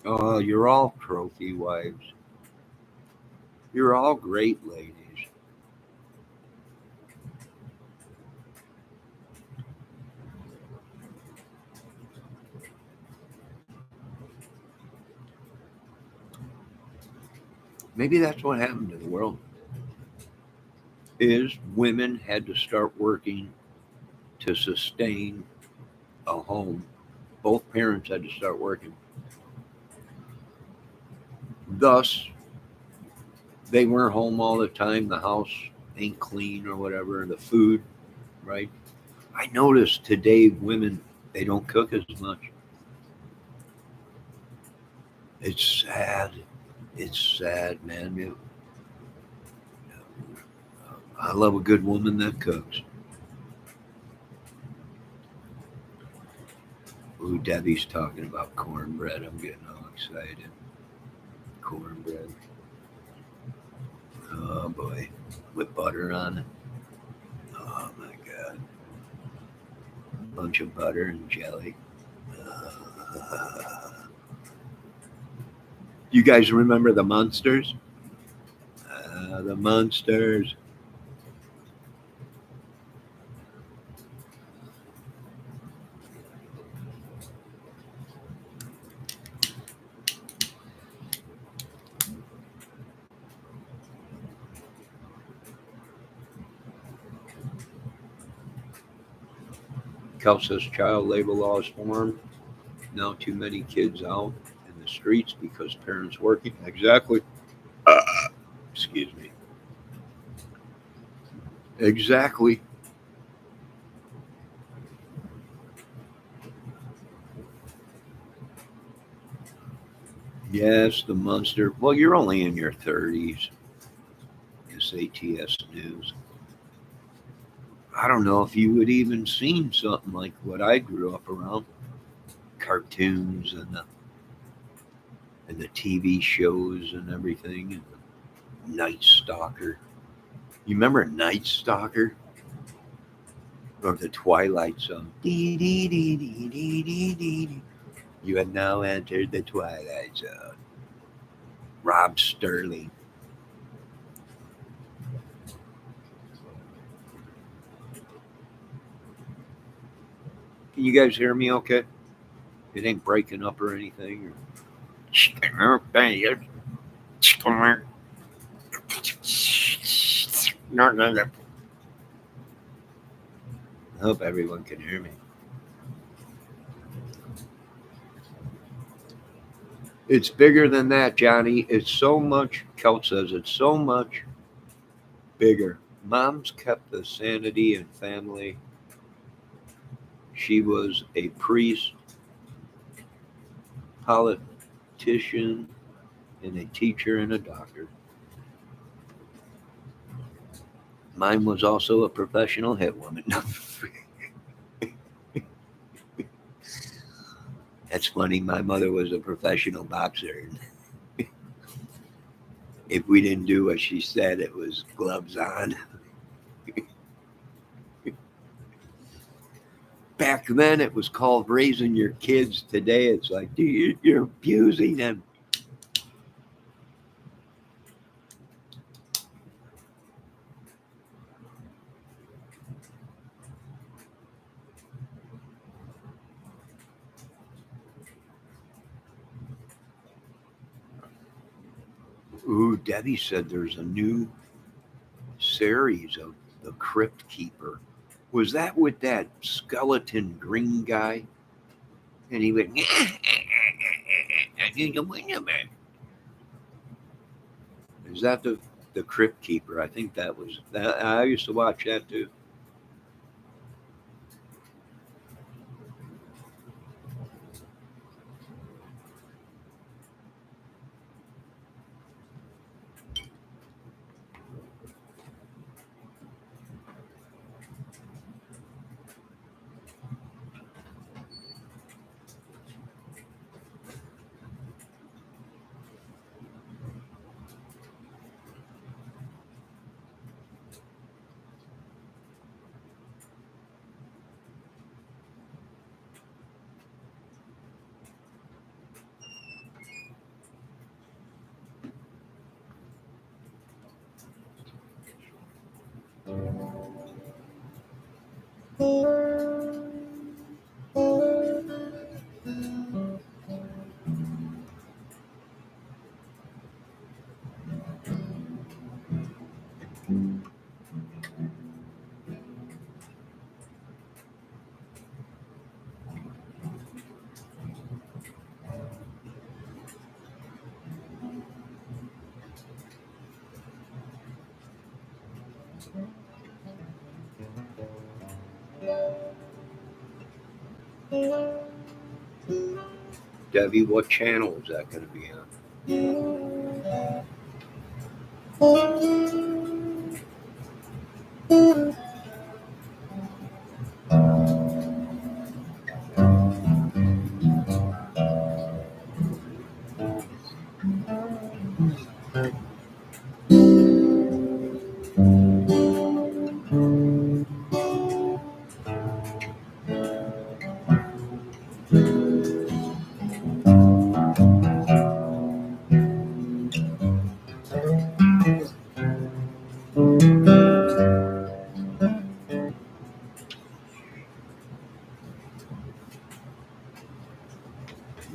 Oh, you're all trophy wives. You're all great ladies. Maybe that's what happened to the world. Is women had to start working to sustain a home. Both parents had to start working. Thus, they weren't home all the time. The house ain't clean or whatever. The food, right? I noticed today women they don't cook as much. It's sad. It's sad, man. I love a good woman that cooks. Ooh, Debbie's talking about cornbread. I'm getting all excited. Cornbread. Oh boy, with butter on it. Oh my god, bunch of butter and jelly. You guys remember the Munsters? The Munsters. Kel says child labor laws formed. Now too many kids out in the streets because parents working. Exactly. Excuse me. Exactly. Yes, the Munster. Well, you're only in your 30s. It's ATS News. I don't know if you would even seen something like what I grew up around, cartoons and the TV shows and everything, and the Night Stalker. You remember Night Stalker or the Twilight Zone? Dee, dee, dee, dee, dee, dee, dee, dee. You had now entered the Twilight Zone. Rob Sterling. Can you guys hear me okay? It ain't breaking up or anything. I hope everyone can hear me. It's bigger than that, Johnny. It's so much, Kel says, it's so much bigger. Mom's kept the sanity and family. She was a priest, politician, and a teacher and a doctor. Mine was also a professional hit woman. That's funny. My mother was a professional boxer. If we didn't do what she said, it was gloves on. Back then, it was called raising your kids. Today, it's like, dude, you're abusing them. Ooh, Debbie said there's a new series of The Crypt Keeper. Was that with that skeleton green guy? And he went, is that the Crypt Keeper? I think that was that. I used to watch that too. Debbie, what channel is that going to be on?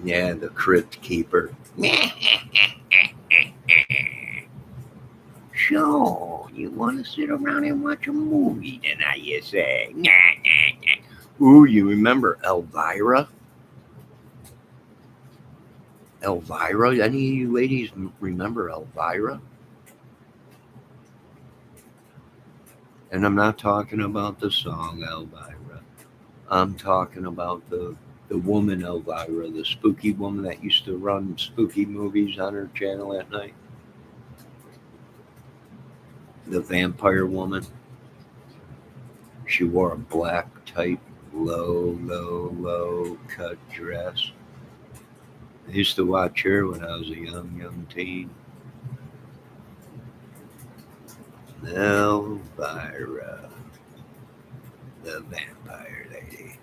Yeah, the Crypt Keeper. So, you want to sit around and watch a movie tonight, you say? Ooh, you remember Elvira? Elvira? Any of you ladies remember Elvira? And I'm not talking about the song Elvira. I'm talking about the woman Elvira, the spooky woman that used to run spooky movies on her channel at night. The vampire woman. She wore a black tight, low cut dress. I used to watch her when I was a young teen. Elvira, the vampire lady.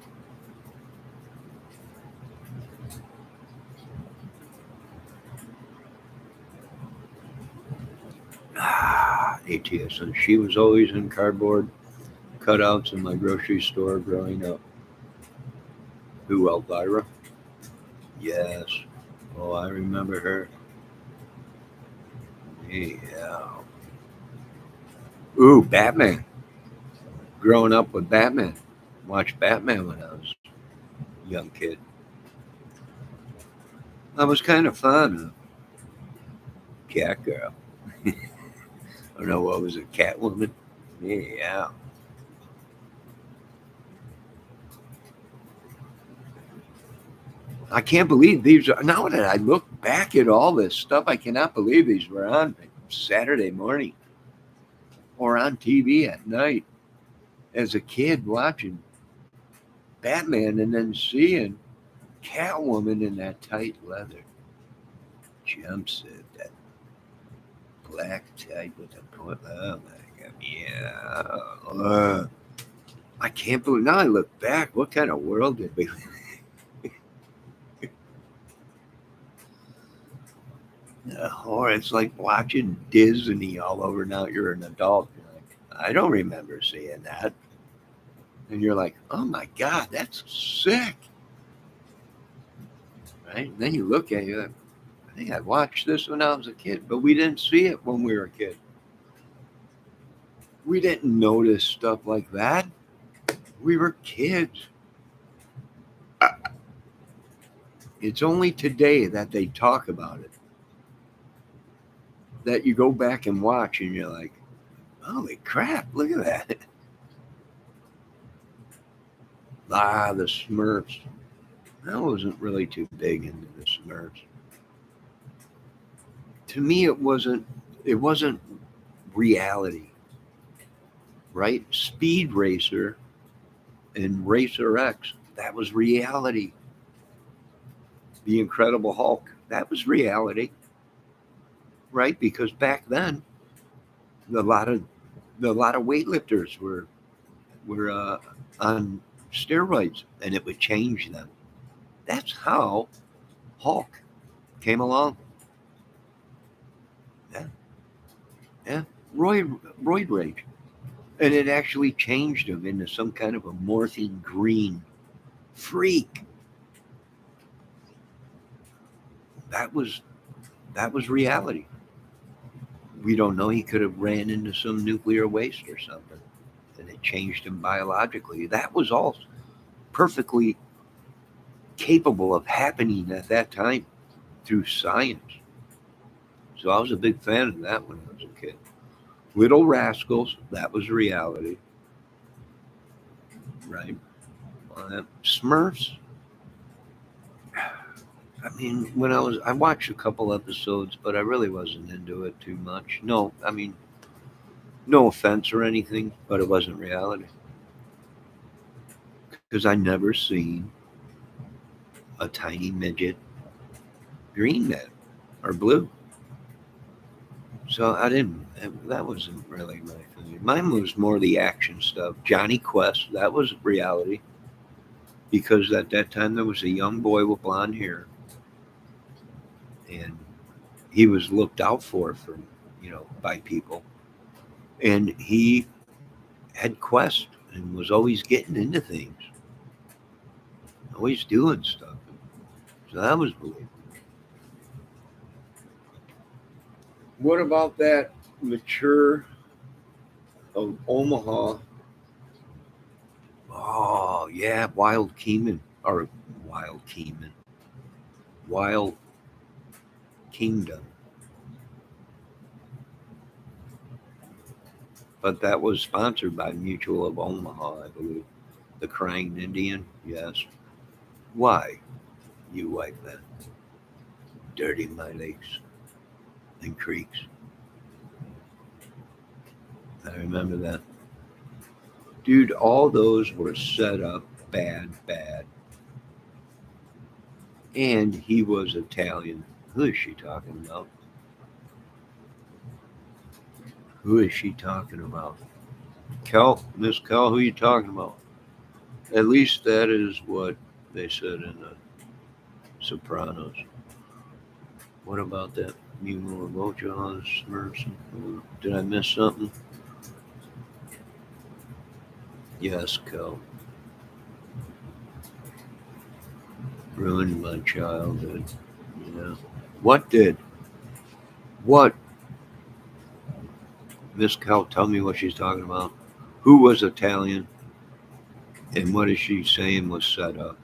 ATS. And she was always in cardboard cutouts in my grocery store growing up. Who, Elvira? Yes. Oh, I remember her. Yeah. Ooh, Batman. Growing up with Batman. Watched Batman when I was a young kid. I was kind of fond of Catgirl. I don't know what was it, Catwoman? Yeah. I can't believe these are, now that I look back at all this stuff, I cannot believe these were on Saturday morning or on TV at night as a kid watching Batman and then seeing Catwoman in that tight leather jumpsuit, that black tight with the point. Oh my God. Yeah. I can't believe, now I look back, what kind of world did we live in? Or it's like watching Disney all over now. You're an adult. You're like, I don't remember seeing that. And you're like, oh my God, that's sick. Right? And then you look at it, you're like, I think I watched this when I was a kid, but we didn't see it when we were a kid. We didn't notice stuff like that. We were kids. It's only today that they talk about it. That you go back and watch and you're like, holy crap, look at that. The Smurfs. I wasn't really too big into the Smurfs. To me it wasn't reality, right? Speed Racer and Racer X, that was reality. The Incredible Hulk, that was reality, right? Because back then a lot of weightlifters were on steroids, and it would change them. That's how Hulk came along. Yeah, yeah. Roid rage, and it actually changed him into some kind of a morphine green freak. That was reality. We don't know. He could have ran into some nuclear waste or something, and it changed him biologically. That was all perfectly capable of happening at that time through science. So I was a big fan of that when I was a kid. Little Rascals, that was reality, right? Smurfs, I mean, I watched a couple episodes, but I really wasn't into it too much. No, I mean, no offense or anything, but it wasn't reality because I never seen a tiny midget green man or blue. So I didn't. That wasn't really my thing. Mine was more the action stuff. Johnny Quest, that was reality because at that time there was a young boy with blonde hair, and he was looked out for by people, and he had quest and was always getting into things, always doing stuff. So that was believable. What about that mature of Omaha? Oh yeah, Wild Kingman or Wild Kingman, Wild Kingdom. But that was sponsored by Mutual of Omaha, I believe. The Crying Indian, yes. Why, you wipe that? Dirty my lakes and creeks. I remember that. Dude, all those were set up bad, bad. And he was Italian. Who is she talking about? Who is she talking about? Kel? Miss Kel, who are you talking about? At least that is what they said in the Sopranos. What about that Mimo Mojo Mercy? Did I miss something? Yes, Kel. Ruined my childhood. Yeah. What did? What? Miss Kel, tell me what she's talking about. Who was Italian? And what is she saying was set up?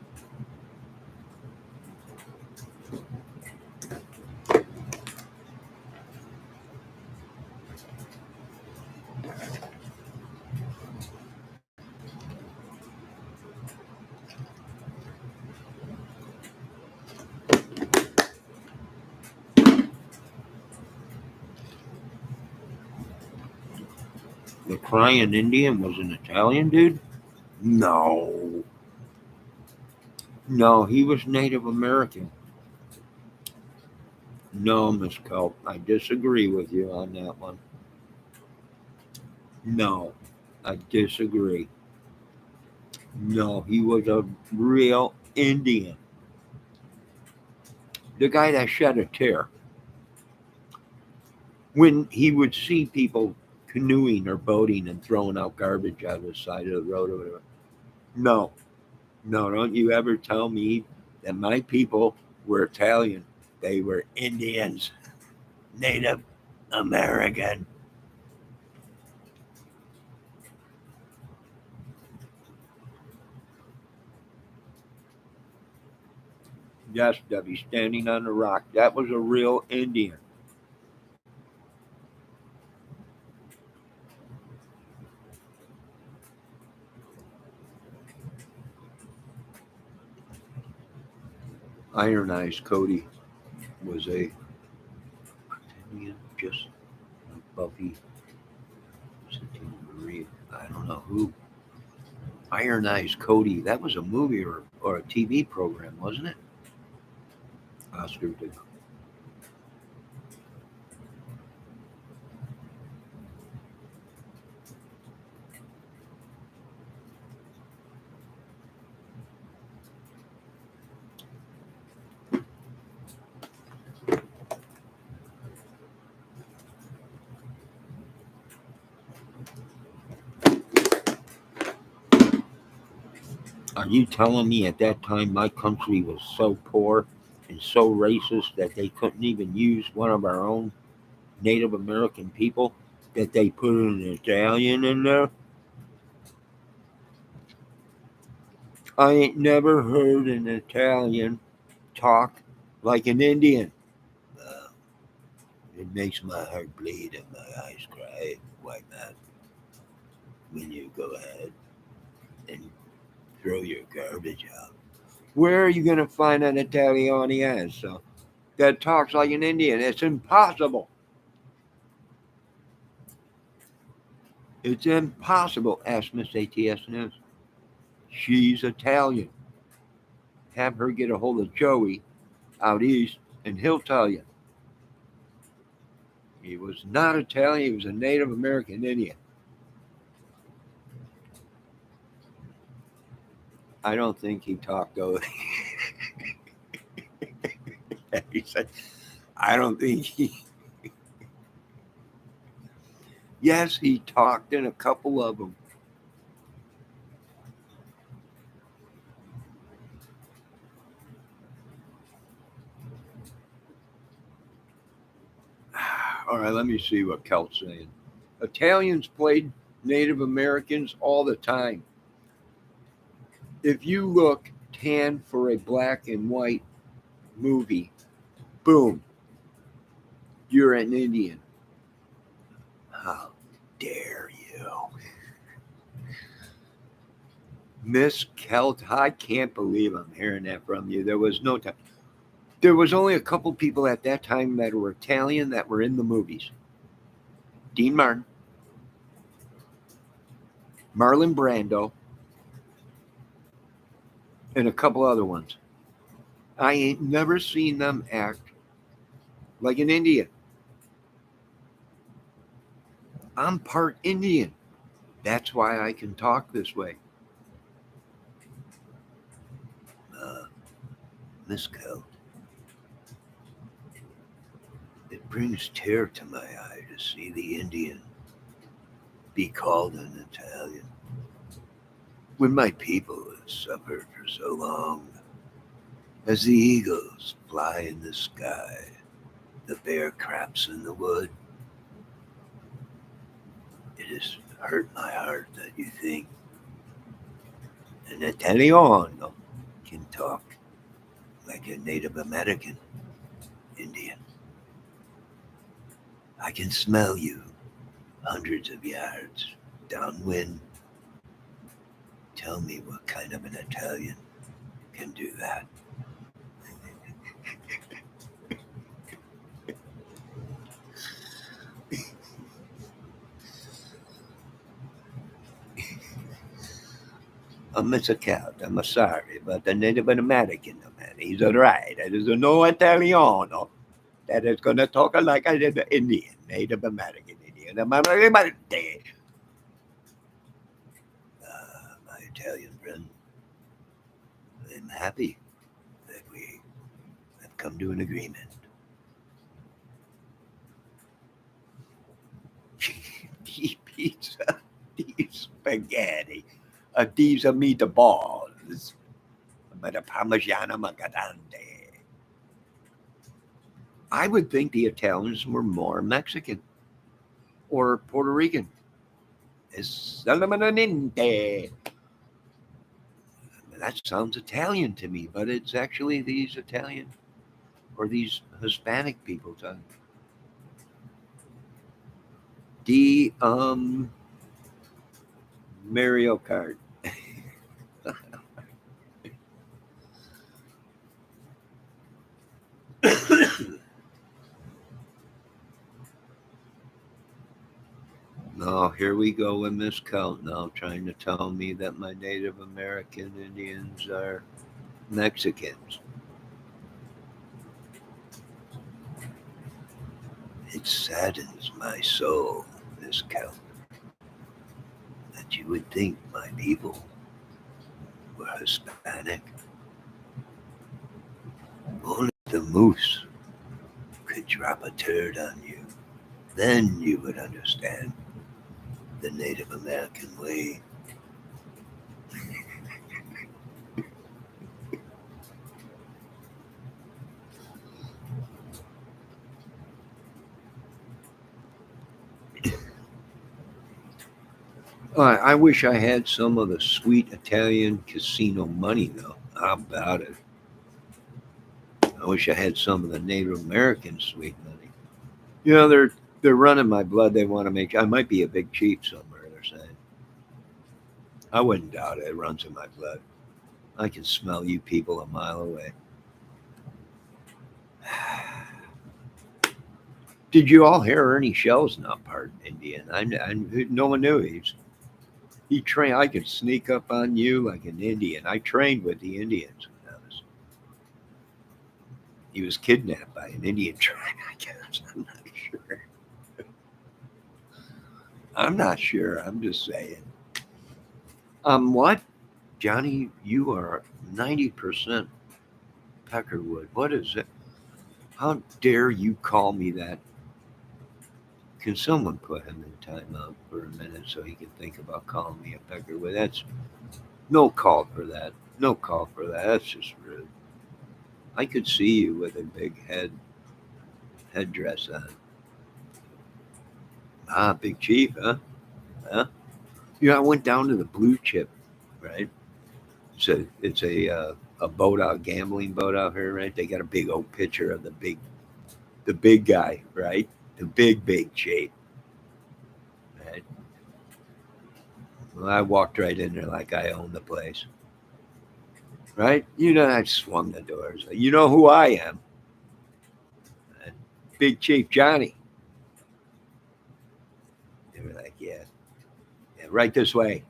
The crying Indian was an Italian dude? No. No, he was Native American. No, Miss Kelp, I disagree with you on that one. No, I disagree. No, he was a real Indian. The guy that shed a tear when he would see people canoeing or boating and throwing out garbage out of the side of the road or whatever. No, no, don't you ever tell me that my people were Italian. They were Indians, Native American. Yes, Debbie, standing on the rock. That was a real Indian. Iron Eyes Cody was a Indian, just like Buffy, Marie. I don't know who. Iron Eyes Cody. That was a movie or a TV program, wasn't it? Oscar did. Are you telling me at that time my country was so poor and so racist that they couldn't even use one of our own Native American people? That they put an Italian in there? I ain't never heard an Italian talk like an Indian. Uh, it makes my heart bleed and my eyes cry, white man, when you go ahead and throw your garbage out. Where are you going to find an Italian that talks like an Indian? It's impossible. It's impossible. Ask Miss ATS News. She's Italian. Have her get a hold of Joey out east, and he'll tell you. He was not Italian. He was a Native American Indian. I don't think he talked though. He said, I don't think he. Yes, he talked in a couple of them. All right, let me see what Kelt's saying. Italians played Native Americans all the time. If you look tan for a black and white movie, boom, you're an Indian. How dare you? Miss Kelt, I can't believe I'm hearing that from you. There was no time. There was only a couple people at that time that were Italian that were in the movies. Dean Martin, Marlon Brando, and a couple other ones. I ain't never seen them act like an Indian. I'm part Indian. That's why I can talk this way. Miss Kel, it brings tear to my eye to see the Indian be called an Italian. When my people have suffered for so long, as the eagles fly in the sky, the bear craps in the wood, it has hurt my heart that you think an Italiano can talk like a Native American Indian. I can smell you hundreds of yards downwind. Tell me what kind of an Italian can do that. Mr. Count, I'm sorry, but the Native American man, he's right. There is no Italiano that is going to talk like an Indian, Native American Indian. My Italian friend, I'm happy that we have come to an agreement. Pizza, these spaghetti, these are meatballs, but a Parmigiano Maggiante. I would think the Italians were more Mexican or Puerto Rican. Salamanamente. That sounds Italian to me, but it's actually these Italian or these Hispanic people talking. The Mario Kart. No, here we go with Miss Count now trying to tell me that my Native American Indians are Mexicans. It saddens my soul, Miss Count, that you would think my people were Hispanic. Only the moose could drop a turd on you. Then you would understand the Native American way. I wish I had some of the sweet Italian casino money, though. How about it? I wish I had some of the Native American sweet money. You know, they're running my blood. They want to make. I might be a big chief somewhere. They're saying. I wouldn't doubt it. It runs in my blood. I can smell you people a mile away. Did you all hear Ernie Shell's not part Indian? No one knew he trained. I could sneak up on you like an Indian. I trained with the Indians. He was kidnapped by an Indian tribe. I guess I'm not sure. I'm not sure. I'm just saying. What, Johnny? You are 90% Peckerwood. What is it? How dare you call me that? Can someone put him in timeout for a minute so he can think about calling me a Peckerwood? That's no call for that. No call for that. That's just rude. I could see you with a big headdress on. Ah, big chief, huh? Huh? You know, I went down to the Blue Chip, right? It's a boat out, gambling boat out here, right? They got a big old picture of the big guy, right? The big chief, right? Well, I walked right in there like I owned the place, right? You know, I swung the doors. You know who I am, right? Big Chief Johnny. They were like, yeah, right this way.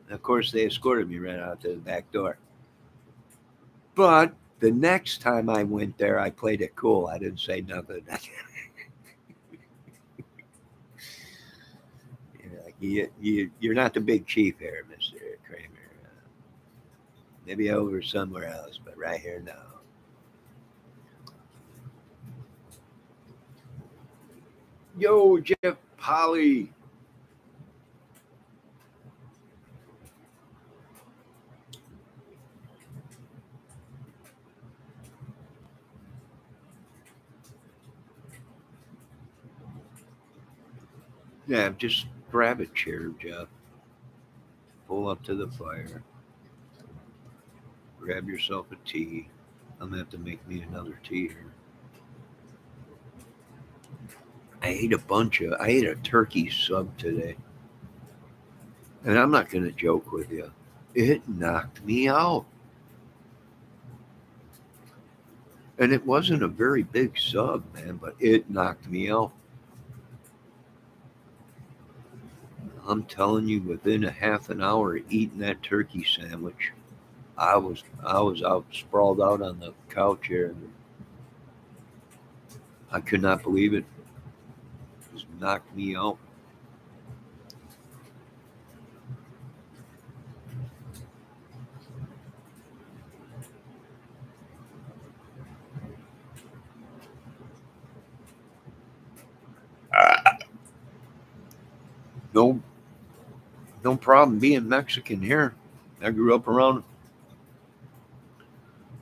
And of course, they escorted me right out to the back door. But the next time I went there, I played it cool. I didn't say nothing. You're not the big chief here, Mister Kramer. Maybe over somewhere else, but right here now. Yo, Jeff Polly. Yeah, just grab a chair, Jeff. Pull up to the fire. Grab yourself a tea. I'm gonna have to make me another tea here. I ate a turkey sub today. And I'm not gonna joke with you. It knocked me out. And it wasn't a very big sub, man, but it knocked me out. I'm telling you, within a half an hour of eating that turkey sandwich, I was out sprawled out on the couch here, and I could not believe it. It just knocked me out. No, no problem being Mexican here. I grew up around a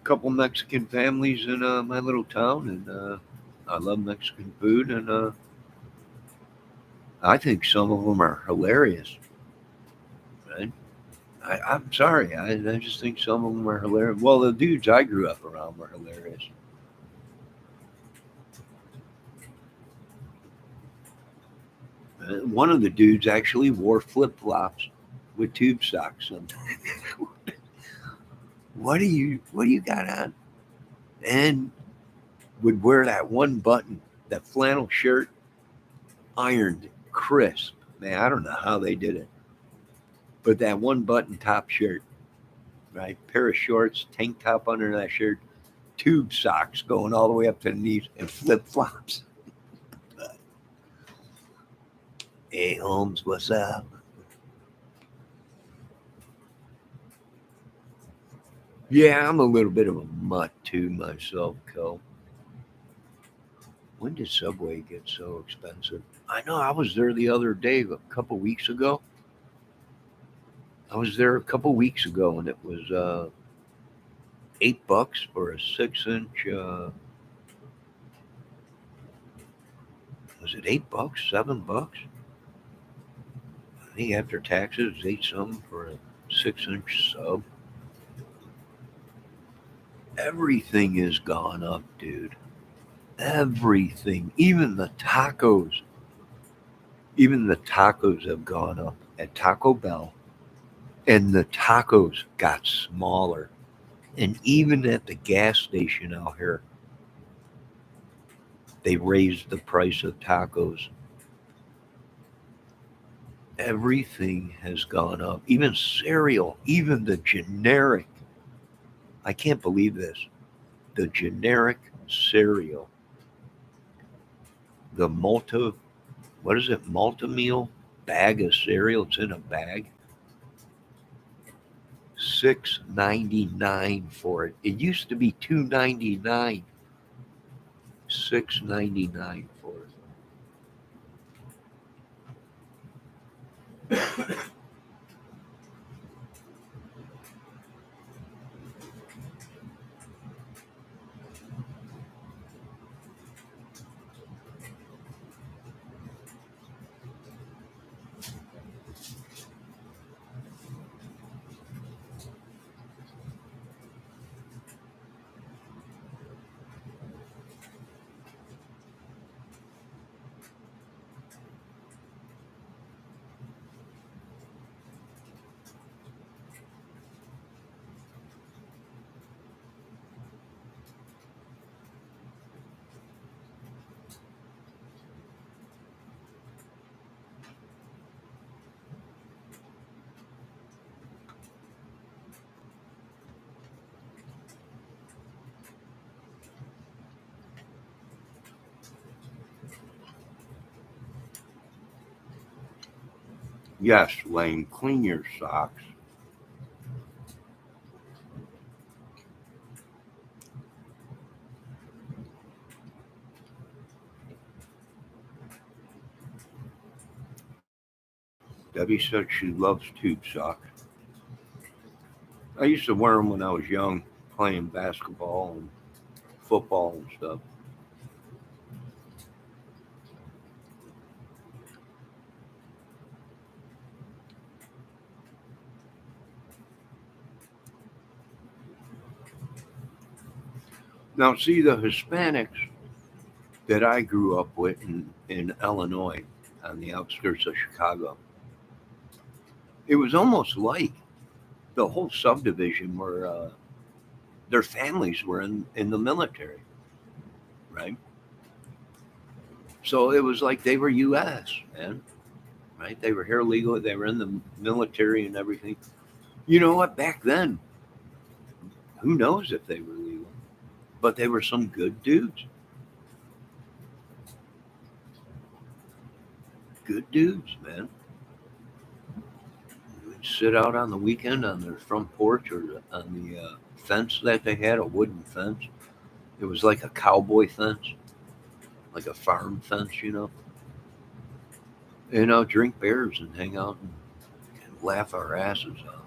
couple Mexican families in my little town, and I love Mexican food, and I think some of them are hilarious. Right? I'm sorry, I just think some of them are hilarious. Well, the dudes I grew up around were hilarious. One of the dudes actually wore flip flops with tube socks. Sometimes. What do you got on? And would wear that one button, that flannel shirt, ironed crisp. Man, I don't know how they did it, but that one button top shirt, right? Pair of shorts, tank top under that shirt, tube socks going all the way up to the knees, and flip flops. Hey Holmes, what's up? Yeah, I'm a little bit of a mutt too myself, Cole. When did Subway get so expensive? I know I was there the other day, a couple weeks ago. I was there a couple weeks ago, and it was $8 for a 6 inch. Was it $8? $7? I think after taxes, eight something for a 6 inch sub. Everything has gone up, dude. Everything, even the tacos have gone up at Taco Bell, and the tacos got smaller. And even at the gas station out here, they raised the price of tacos. Everything has gone up, even cereal, even the generic. I can't believe this. The generic cereal, the what is it, multi-meal bag of cereal. It's in a bag. 6.99 for it. It used to be 2.99. 6.99 for it. Yes, Lane, clean your socks. Debbie said she loves tube socks. I used to wear them when I was young, playing basketball and football and stuff. Now, see, the Hispanics that I grew up with in Illinois, on the outskirts of Chicago, it was almost like the whole subdivision were their families were in the military, right? So it was like they were U.S. man, right? They were here legally. They were in the military and everything. You know what? Back then, who knows if they were legal, but they were some good dudes. Good dudes, man. They'd sit out on the weekend on their front porch or on the fence that they had, a wooden fence. It was like a cowboy fence, like a farm fence, and I'll drink beers and hang out and laugh our asses off,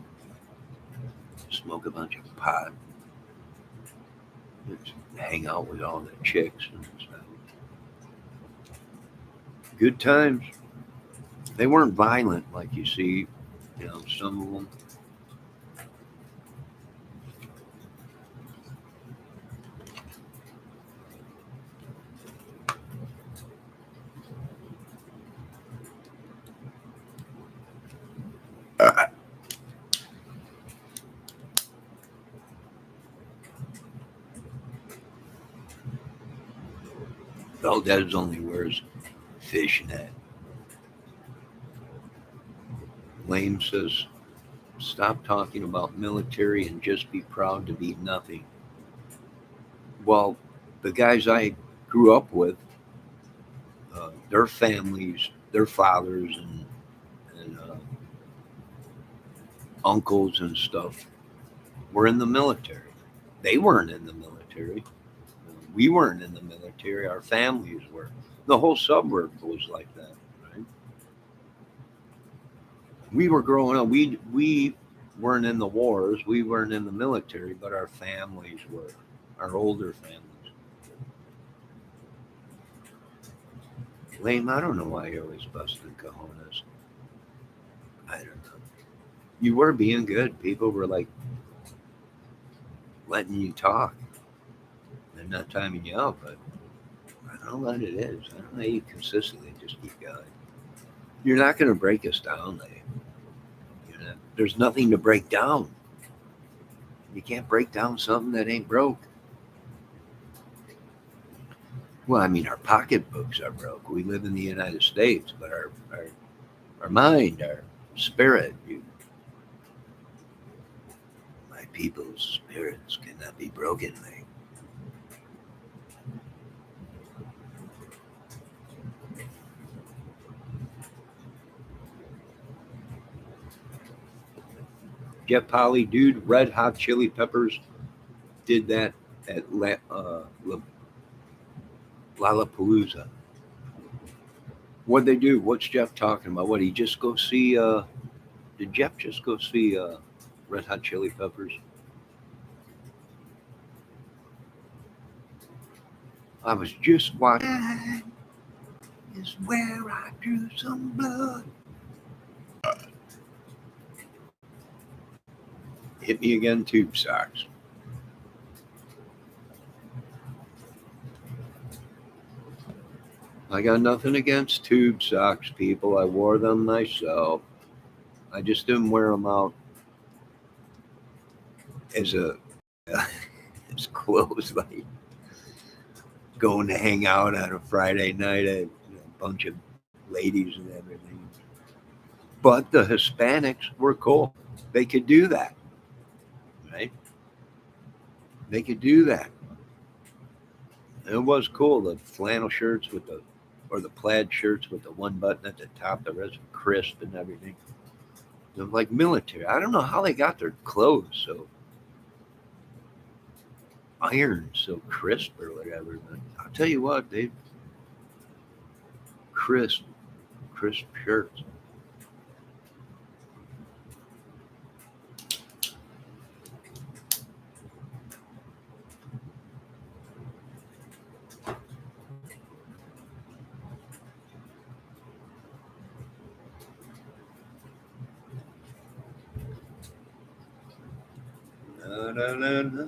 smoke a bunch of pot, just hang out with all the chicks and stuff. Good times. They weren't violent like you see, some of them. Valdez only wears fishnet. Lame says, stop talking about military and just be proud to be nothing. Well, the guys I grew up with, their families, their fathers and uncles and stuff were in the military. They weren't in the military. We weren't in the military. Our families were. The whole suburb was like that, right? We were growing up. We weren't in the wars. We weren't in the military, but our families were. Our older families. Lame, I don't know why you're always busting cojones. I don't know. You were being good. People were like letting you talk and not timing you out, but I don't know what it is. I don't know how you consistently just keep going. You're not going to break us down, Lame. There's nothing to break down. You can't break down something that ain't broke. Well, I mean, our pocketbooks are broke. We live in the United States, but our mind, our spirit, my people's spirits cannot be broken. Lame. Get Polly, dude. Red Hot Chili Peppers did that at Lollapalooza. What'd they do? What's Jeff talking about? What he just go see? Did Jeff just go see Red Hot Chili Peppers? I was just watching. Is where I drew some blood. Hit me again, tube socks. I got nothing against tube socks, people. I wore them myself. I just didn't wear them out as a as clothes, like going to hang out on a Friday night at a bunch of ladies and everything. But the Hispanics were cool. They could do that, right? They could do that. It was cool. The flannel shirts with the or the plaid shirts with the one button at the top, the rest are crisp and everything. They're like military. I don't know how they got their clothes so iron, so crisp or whatever. But I'll tell you what, they crisp, crisp shirts. Na, na, na, na.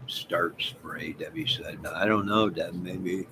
Start spray, Debbie said. I don't know, Deb. Maybe.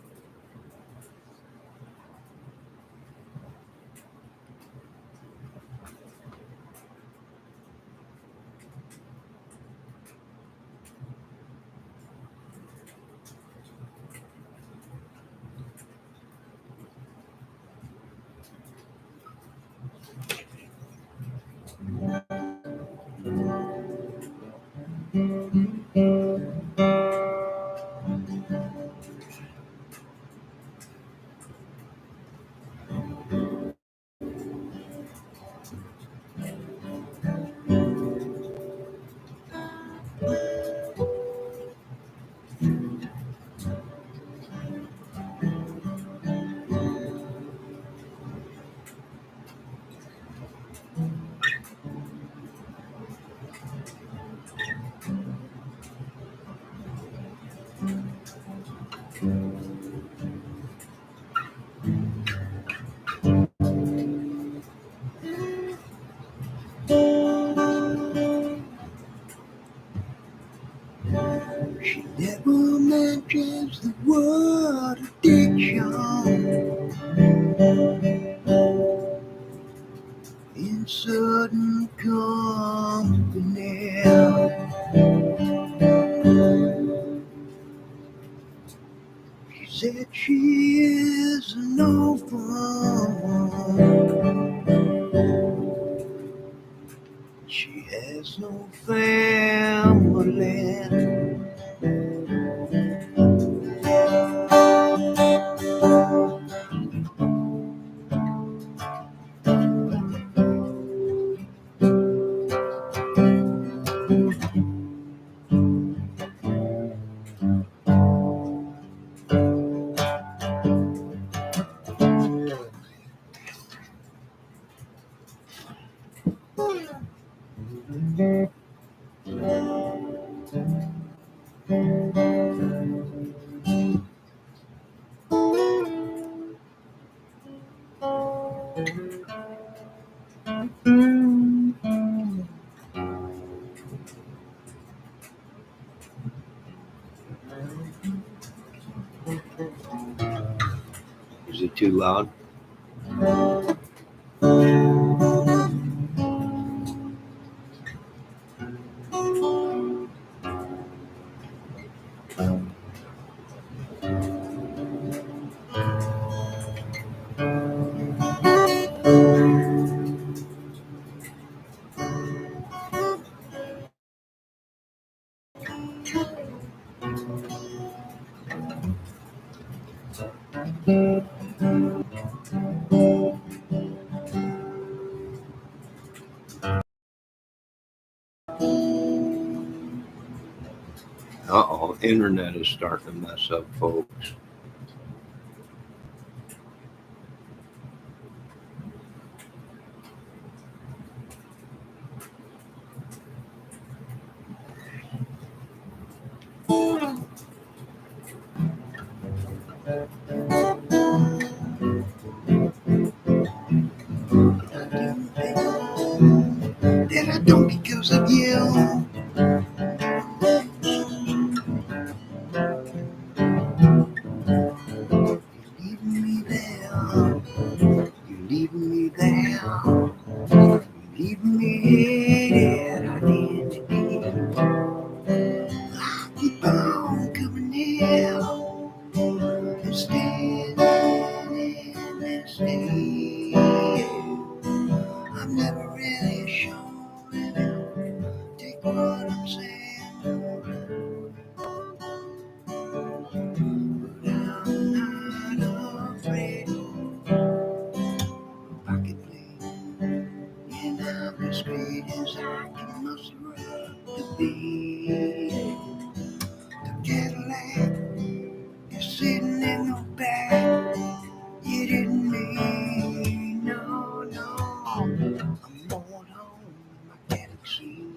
She never mentions the word addiction in certain company. She said she is no fun. She has no family. Is it too loud? Uh-oh, internet is starting to mess up, folks. That I don't because of you. You leave me there. You leave me there. You leave me here. I need to be. as I can muster up to be. The Cadillac is sitting in the back. You didn't mean, no, no. I'm going home, my galaxy.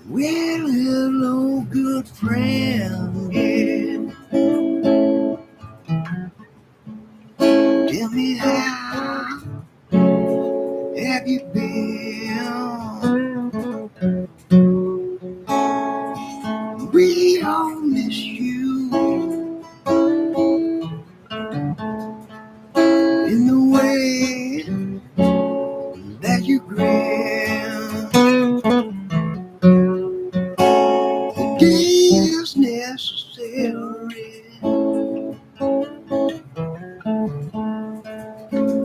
Well, hello, good friend. Yeah. Tell me how have you been? We all miss you in the way that you grin. It is necessary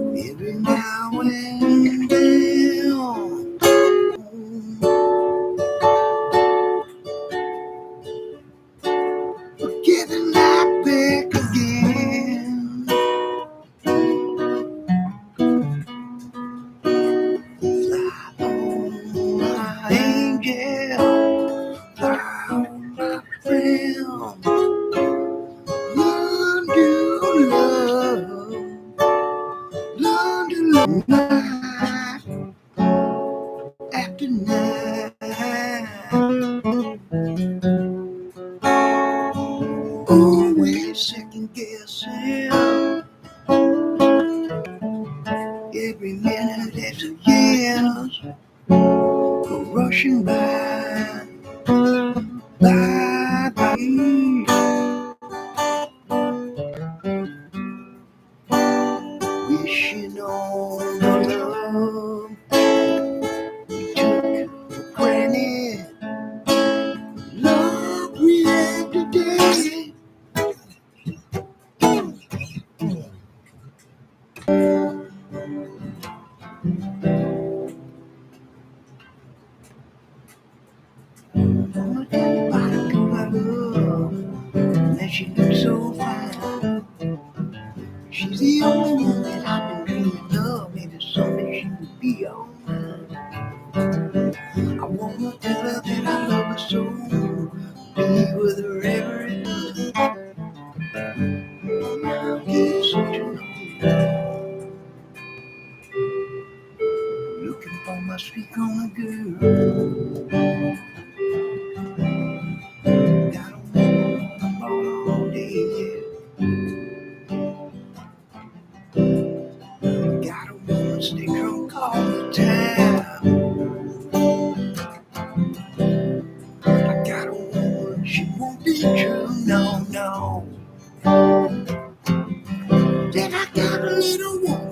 every now and then. Getting that back again. Fly on, my angel. Fly on, my friend. Learn to learn to love night after night. Always second guessing every minute as the years go rushing by, by. Wishing on the love we took for granted, love we had today. Wanna tell you about a girl I love, and she looks so fine. She's the only one that I've been dreaming of. Maybe someday she will be all mine. I wanna tell her that I love her so, be with her every night. I'll get such a note, looking for my sweet corner girl. Got a woman on the ball all day, yeah. Got a woman stay drunk all the time. I got a woman, she won't be true, no, no. Then I got a little woman.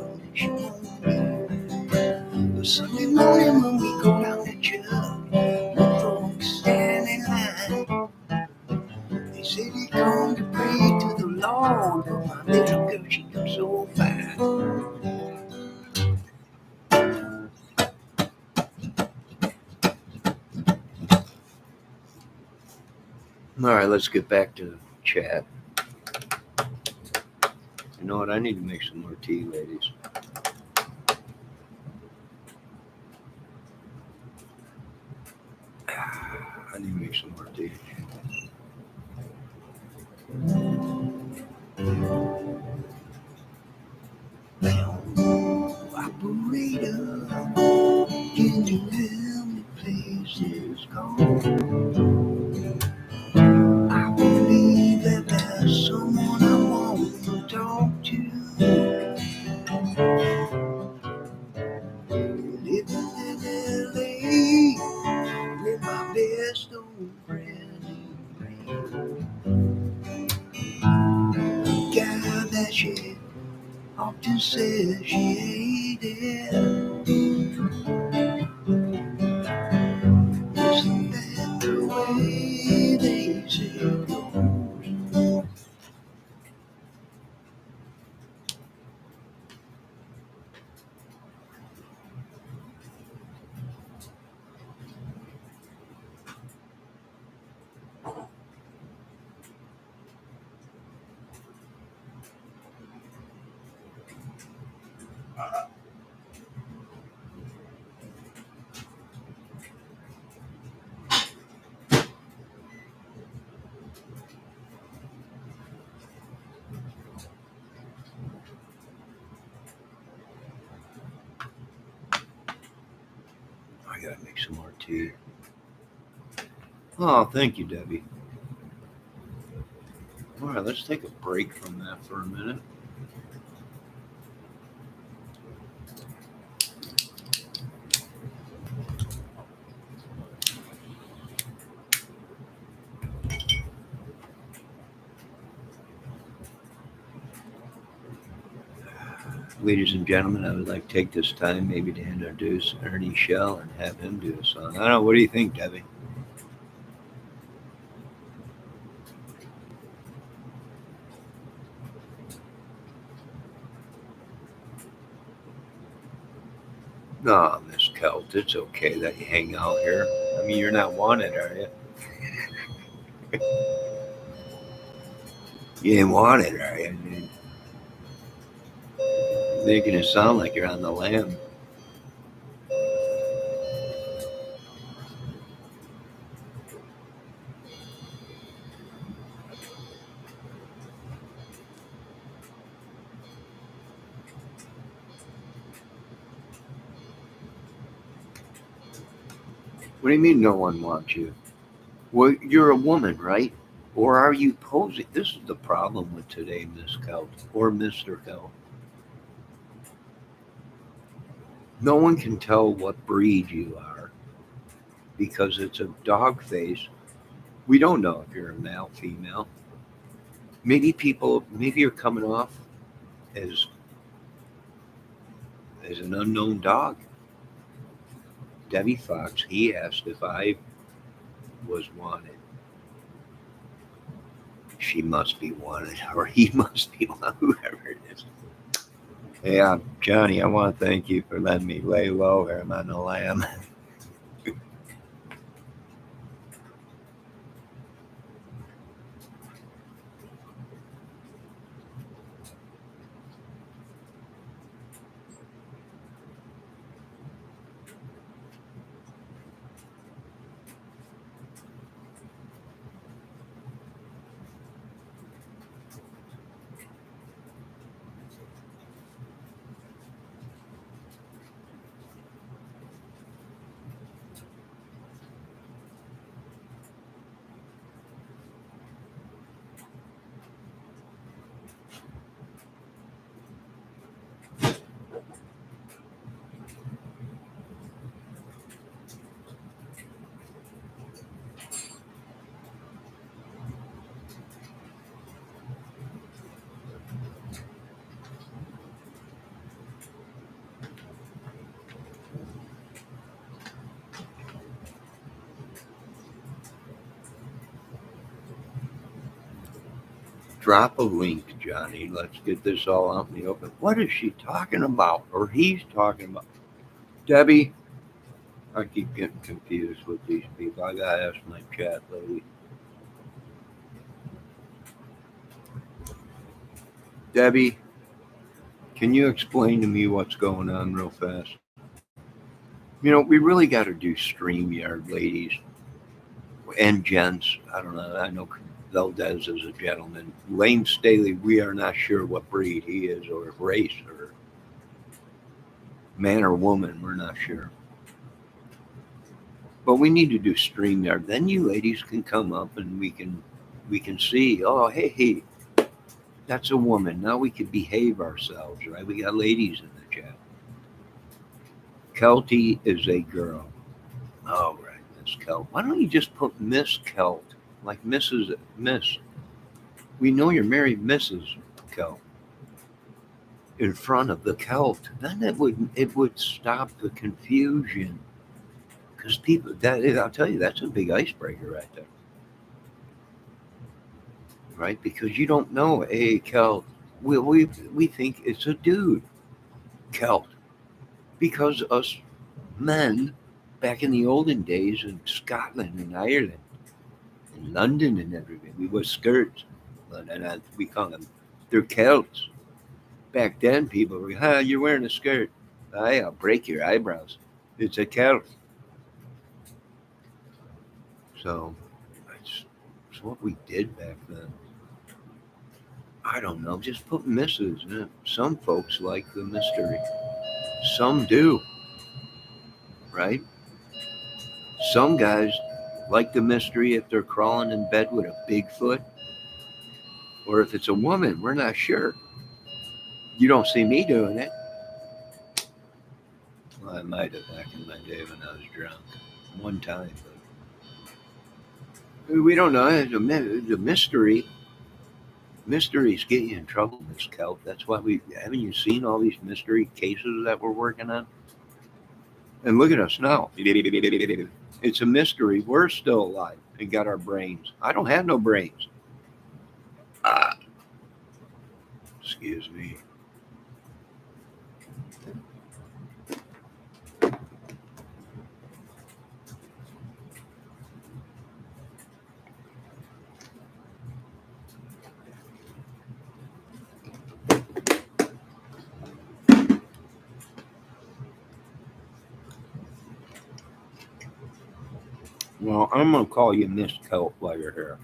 All right, let's get back to chat. You know what? I need to make some more tea, ladies. I need to make some more tea. Operator, can you tell me places gone? I believe that there's someone I want to talk to. Living in LA with my best old friend the guy that she often says she hated. Isn't that the way they say it goes? I gotta make some more tea. Oh, thank you, Debbie. All right, let's take a break from that for a minute. Ladies and gentlemen, I would like to take this time maybe to introduce Ernie Shell and have him do a song. I don't know. What do you think, Debbie? No, Miss Celt, it's okay that you hang out here. I mean, you're not wanted, are you? You ain't wanted, are you? I mean, making it sound like you're on the lam. What do you mean no one wants you? Well, you're a woman, right? Or are you posing? This is the problem with today, Miss Celt or Mr. Celt. No one can tell what breed you are because it's a dog face. We don't know if you're a male, female. Maybe you're coming off as an unknown dog. Debbie Fox, he asked if I was wanted. She must be wanted, or he must be wanted, whoever it is. Yeah, Johnny, I want to thank you for letting me lay low here. I'm on the lam. Drop a link, Johnny. Let's get this all out in the open. What is she talking about? Or he's talking about? Debbie, I keep getting confused with these people. I gotta ask my chat lady. Debbie, can you explain to me what's going on real fast? We really got to do StreamYard, ladies and gents. I don't know. I know Valdez is a gentleman. Lane Staley, we are not sure what breed he is or race or man or woman. We're not sure. But we need to do StreamYard. Then you ladies can come up and we can see, oh hey, that's a woman. Now we can behave ourselves, right? We got ladies in the chat. Kelty is a girl. All right, Miss Kelt. Why don't you just put Miss Kelt, like Mrs. Miss? We know you're married, Mrs. Kelt, in front of the Kelt. Then it would stop the confusion. Because people, I'll tell you, that's a big icebreaker right there, right? Because you don't know a Celt. We think it's a dude, Celt, because us men back in the olden days in Scotland and Ireland and London and everything, we wore skirts, and we call them they're Celts. Back then, people were, you're wearing a skirt. I'll break your eyebrows. It's a Celt. So it's what we did back then. I don't know. Just put Mrs. in it. Some folks like the mystery. Some do, right? Some guys like the mystery if they're crawling in bed with a Bigfoot, or if it's a woman. We're not sure. You don't see me doing it. Well, I might have back in my day when I was drunk. One time, but we don't know. The mystery. Mysteries get you in trouble, Miss Kelp. That's why we haven't you seen all these mystery cases that we're working on? And look at us now. It's a mystery. We're still alive and got our brains. I don't have no brains. Ah, excuse me. Well, I'm going to call you Miss Kelp while you're here.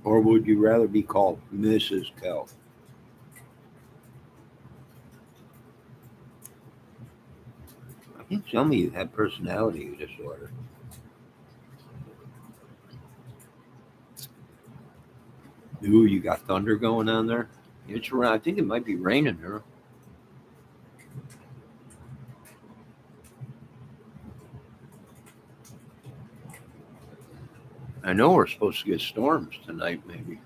Or would you rather be called Mrs. Kelp? I think some of you have personality disorder. Ooh, you got thunder going on there? It's around. I think it might be raining here. I know we're supposed to get storms tonight, maybe.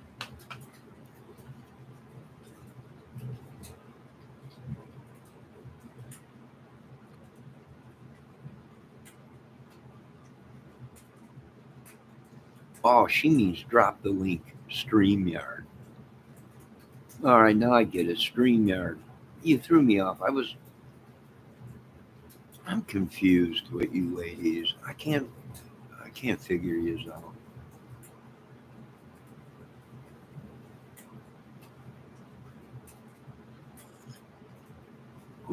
Oh, she means drop the link. StreamYard. All right, now I get it. StreamYard. You threw me off. I'm confused with you ladies. I can't figure you out.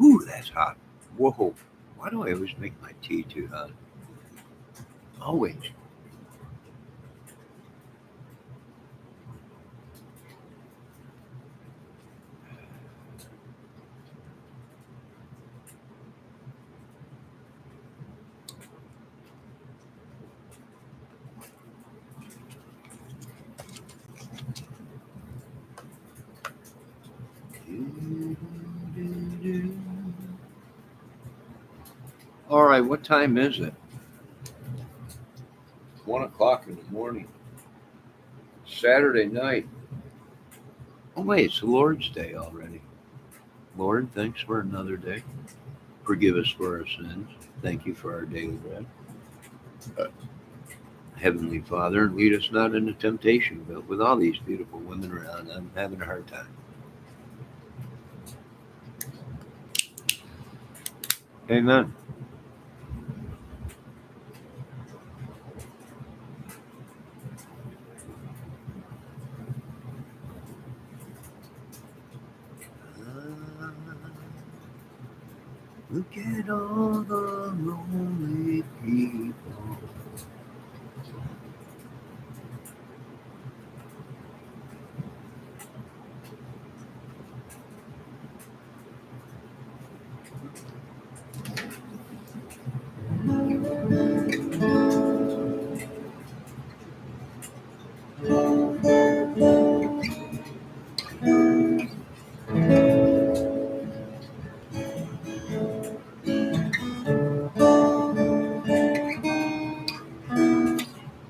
Ooh, that's hot. Whoa. Why do I always make my tea too hot? Always. All right, what time is it? 1 o'clock in the morning. Saturday night. Oh wait, it's the Lord's Day already. Lord, thanks for another day. Forgive us for our sins. Thank you for our daily bread. Heavenly Father, lead us not into temptation, but with all these beautiful women around, I'm having a hard time. Amen. Look at all the lonely people.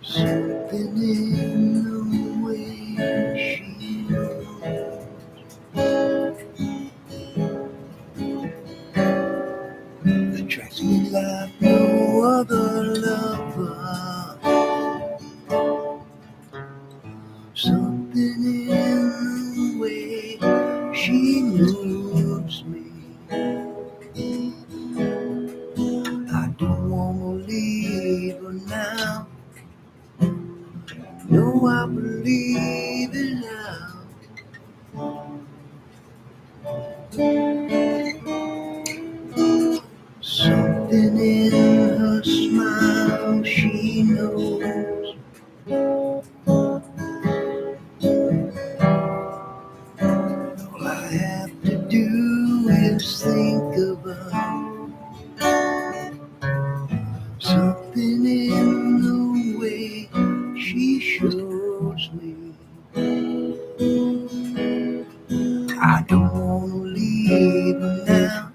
Something in the way she moves. Attracts me like no other lover. Something in the way she moves me. I don't wanna leave her now. No, I believe it now. Something in her smile, she knows. All I have to do is think of her. Something in the way she shows me. I don't wanna leave her now.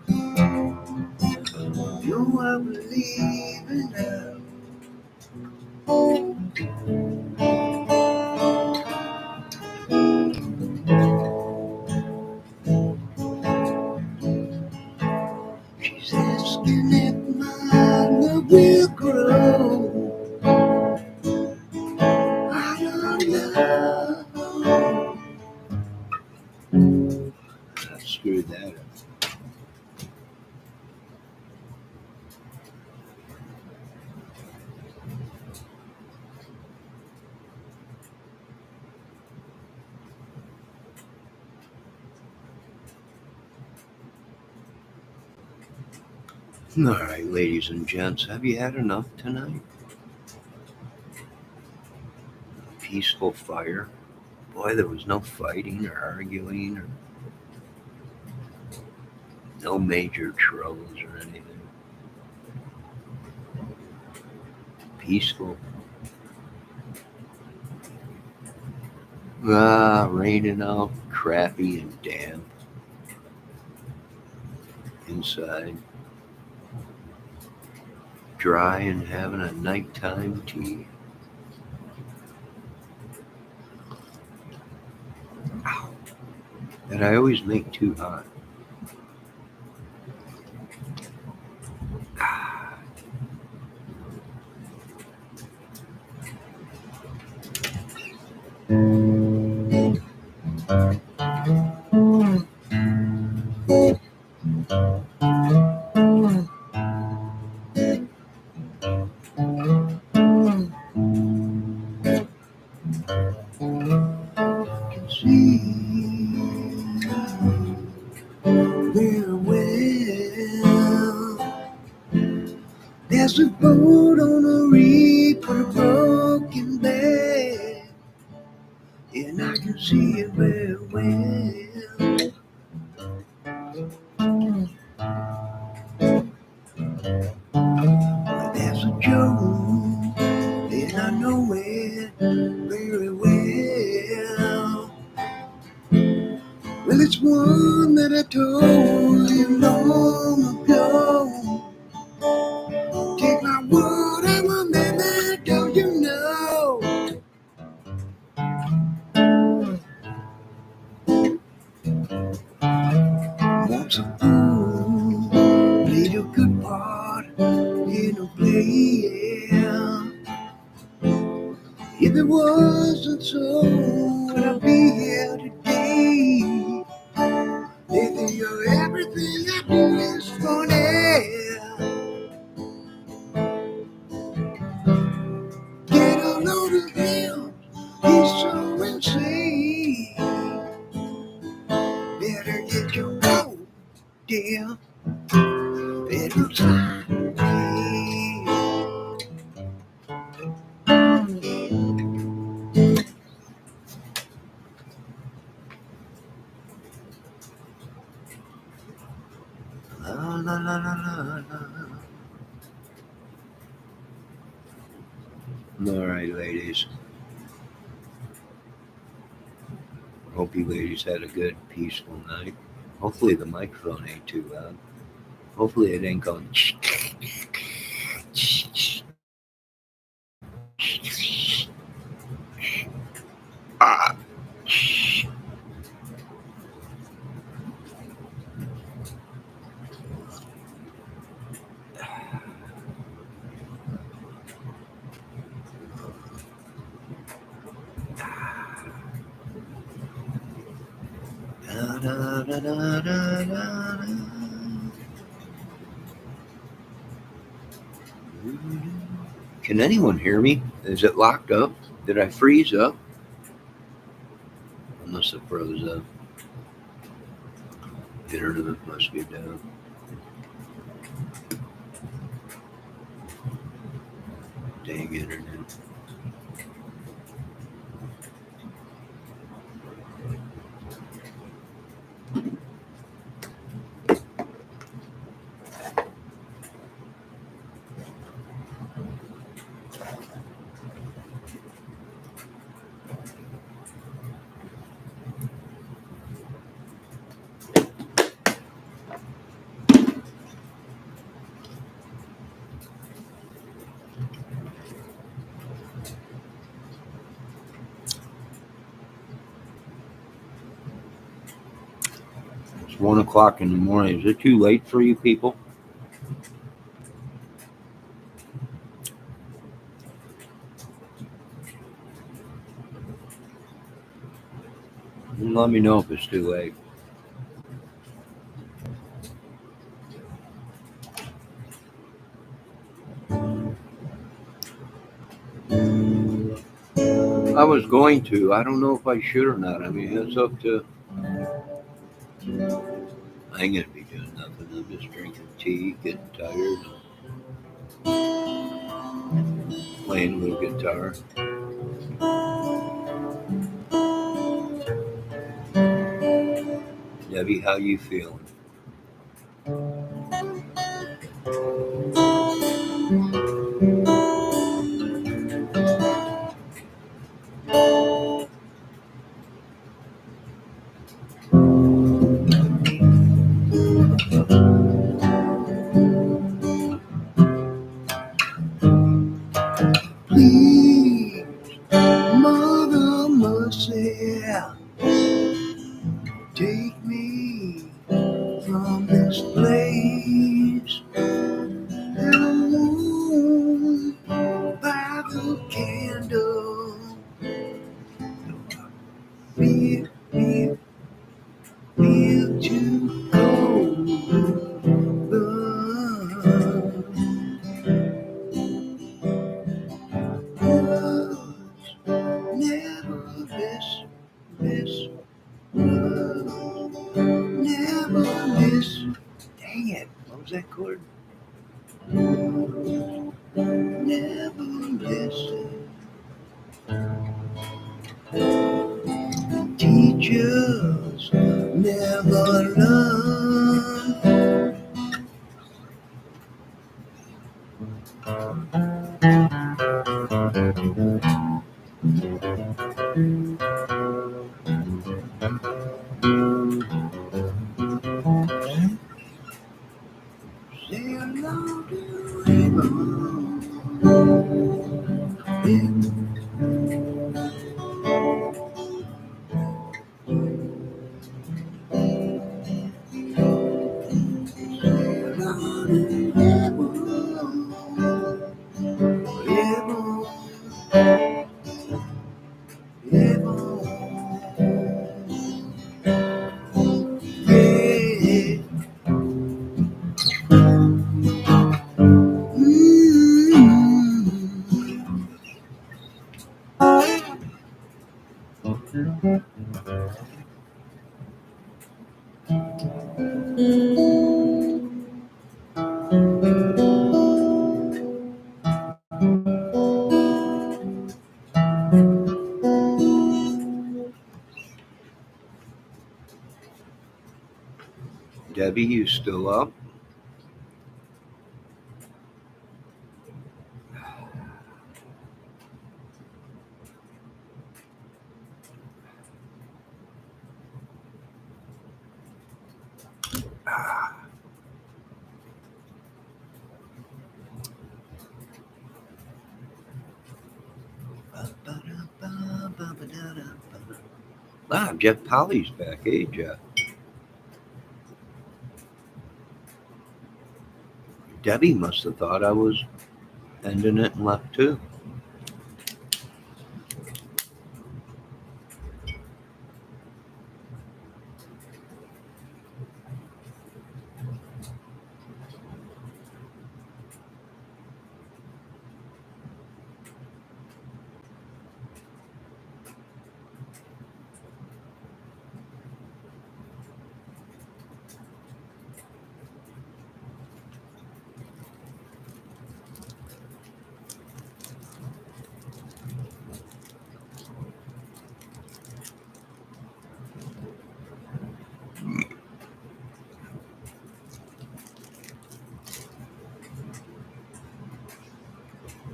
No, I believe it now. She's asking if my love will grow. I don't know. I screwed that up. All right, ladies and gents, have you had enough tonight? Peaceful fire. Boy, there was no fighting or arguing or no major troubles or anything. Peaceful. Raining out, crappy and damp inside. Dry and having a nighttime tea. Ow. That I always make too hot. Ah. Can see very well. There's a boat on a reef with a broken back, and I can see it very well. But there's a Joe, and I know it very well. Well, it's one that I told you long ago. Take my word, I will never tell you no. Once a fool played a good part in a play. If it wasn't so, would I be here today? Lately, you're everything I do is funny. Get a load of him, he's so insane. Better get your coat, dear. little time. La la la la la la. All right, ladies. Hope you ladies had a good, peaceful night. Hopefully the microphone ain't too loud. Hopefully it ain't going. Ah. Da, da, da, da, da, da. Can anyone hear me? Is it locked up? Did I freeze up? I must have froze up. Internet must be down. Dang internet. It's 1 o'clock in the morning. Is it too late for you people? Let me know if it's too late. I was going to. I don't know if I should or not. I mean, it's up to. I ain't gonna be doing nothing. I'm just drinking tea, getting tired, playing a little guitar. Debbie, how you feeling? Please, Mother Mercy, take me from this place. And moon by the candle, feel, feel, feel too cold. Never this never this. Dang it! What was that chord? Never listen. Teachers never learn. Say hello to Raymond. Debbie, you still up? Ah, Jeff Polly's back. Hey, Jeff. Debbie must have thought I was ending it and left too.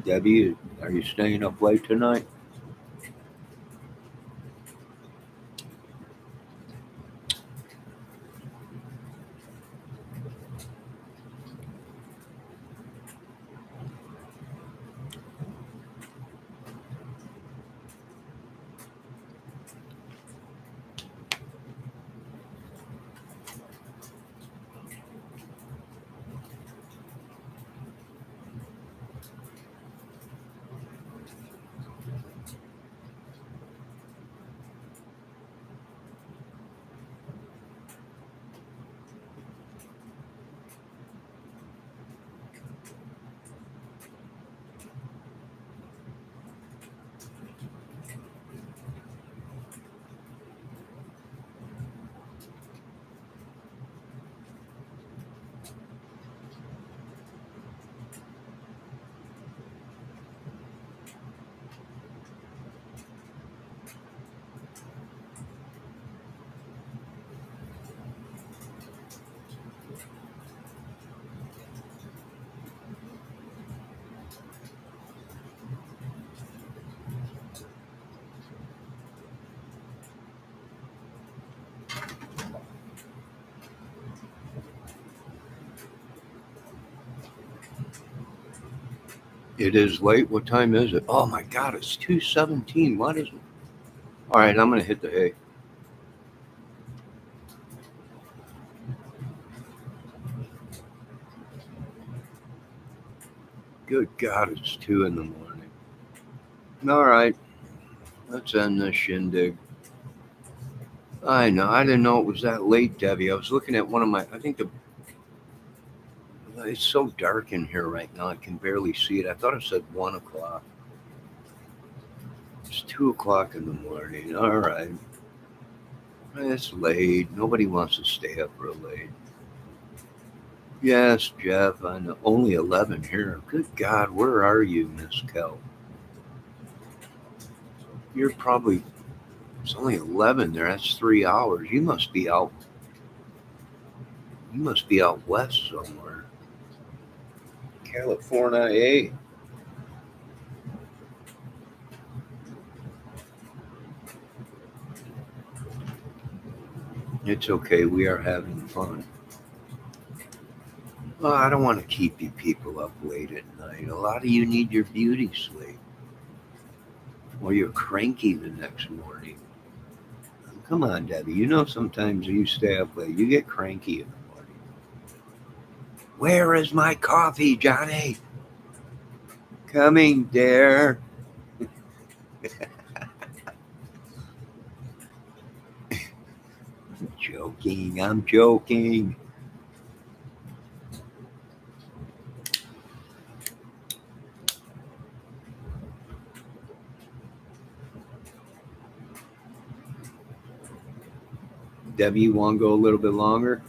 Debbie, are you staying up late tonight? It is late. What time is it? Oh my God, it's 2:17. What is it? All right, I'm going to hit the hay. Good God, it's 2 in the morning. All right, let's end this shindig. I know. I didn't know it was that late, Debbie. I was looking at one of my, I think it's so dark in here right now. I can barely see it. I thought it said 1 o'clock. It's 2 o'clock in the morning. All right. It's late. Nobody wants to stay up real late. Yes, Jeff, I know. Only 11 here. Good God, where are you, Miss Kel? You're probably, it's only 11 there. That's 3 hours. You must be out. You must be out west somewhere. California. It's okay. We are having fun. Well, I don't want to keep you people up late at night. A lot of you need your beauty sleep. Or you're cranky the next morning. Come on, Debbie. You know sometimes you stay up late. You get cranky in the morning. Where is my coffee, Johnny? Coming, dear. Joking. I'm joking. Debbie, you want to go a little bit longer?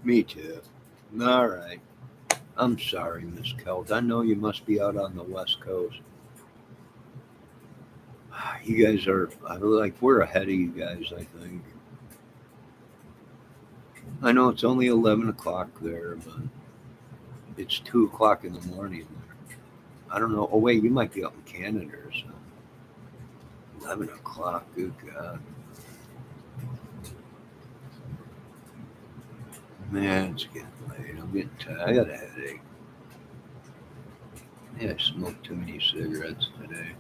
Me too. All right. I'm sorry, Miss Kelt. I know you must be out on the West Coast. You guys are, I feel like we're ahead of you guys, I think. I know it's only 11 o'clock there, but it's 2 o'clock in the morning there. I don't know. Oh, wait, you might be up in Canada or something. 11 o'clock, good God. Man, it's getting late. I'm getting tired. I got a headache. Yeah, I smoked too many cigarettes today.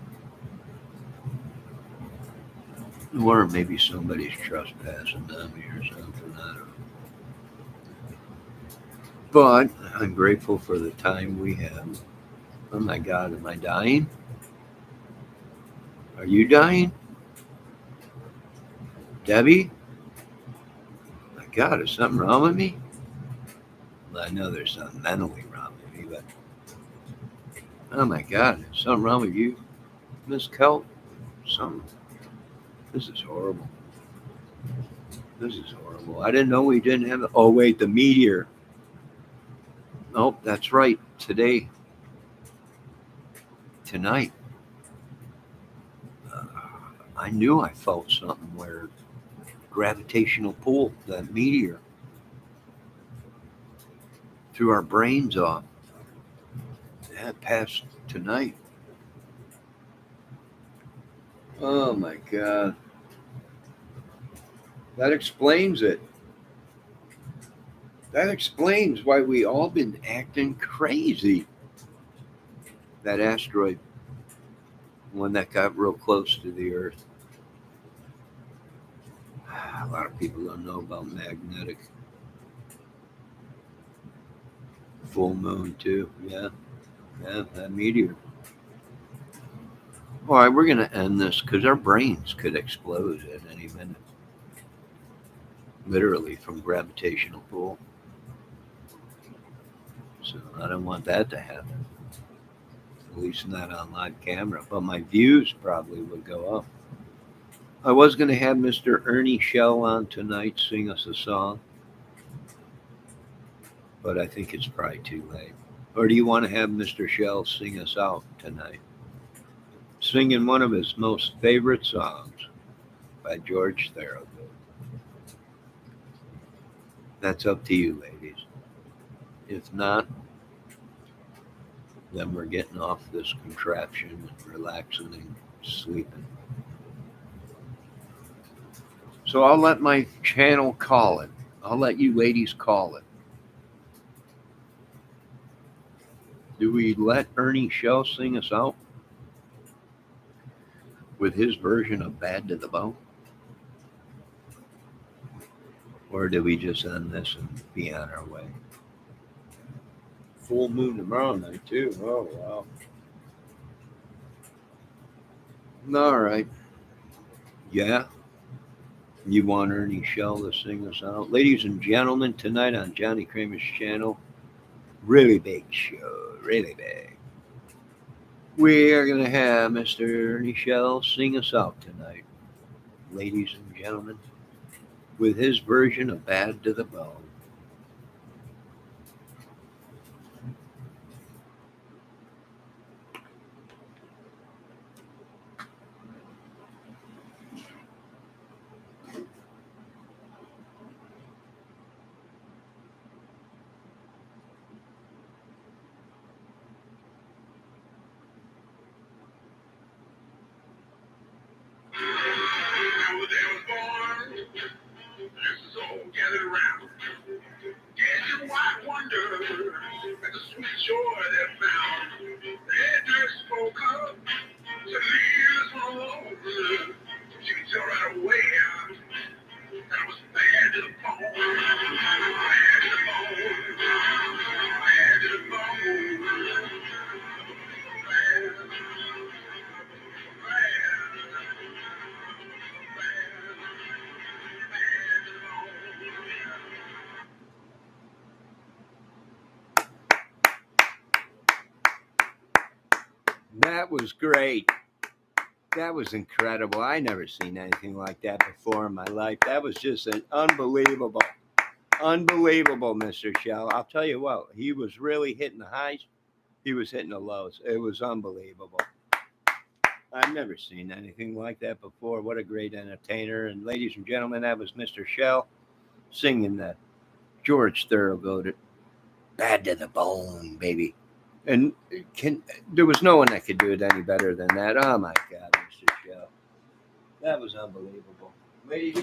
Or maybe somebody's trespassing on me or something. I don't know. But I'm grateful for the time we have. Oh my God, am I dying? Are you dying? Debbie? My God, is something wrong with me? Well, I know there's something mentally wrong with me, but oh my God, is something wrong with you, Miss Kelp? Something. This is horrible. This is horrible. I didn't know we didn't have. Oh wait, the meteor. Nope, that's right. Today, tonight, uh, I knew I felt something where gravitational pull, that meteor, threw our brains off. That passed tonight. Oh my God. That explains it. That explains why we all been acting crazy. That asteroid, one that got real close to the Earth. A lot of people don't know about magnetic full moon too. Yeah, yeah, that meteor. All right, we're gonna end this because our brains could explode at any minute, literally from gravitational pull. So I don't want that to happen. At least not on live camera. But my views probably would go up. I was going to have Mr. Ernie Shell on tonight sing us a song, but I think it's probably too late. Or do you want to have Mr. Shell sing us out tonight? Singing one of his most favorite songs by George Thorogood. That's up to you, ladies. If not, then we're getting off this contraption and relaxing and sleeping. So I'll let my channel call it. I'll let you ladies call it. Do we let Ernie Shell sing us out with his version of Bad to the Bone? Or do we just end this and be on our way? Full moon tomorrow night, too. Oh, wow. All right. Yeah. You want Ernie Shell to sing us out? Ladies and gentlemen, tonight on Johnny Kramer's channel, really big show, really big. We are going to have Mr. Ernie Shell sing us out tonight, ladies and gentlemen, with his version of Bad to the Bone. So gathered around, dancing white wonder, at the sweet joy they found. They just spoke up to leave us alone. You can tell right away that I was bad to the bone, bad to the bone, bad to the bone, bad, That was great. That was incredible. I never seen anything like that before in my life. That was just an unbelievable. Unbelievable, Mr. Shell. I'll tell you what, he was really hitting the highs. He was hitting the lows. It was unbelievable. I've never seen anything like that before. What a great entertainer. And ladies and gentlemen, that was Mr. Shell singing the George Thorogood, Bad to the Bone, baby. And there was no one that could do it any better than that. Oh my God, Mr. Shell. That was unbelievable. Ladies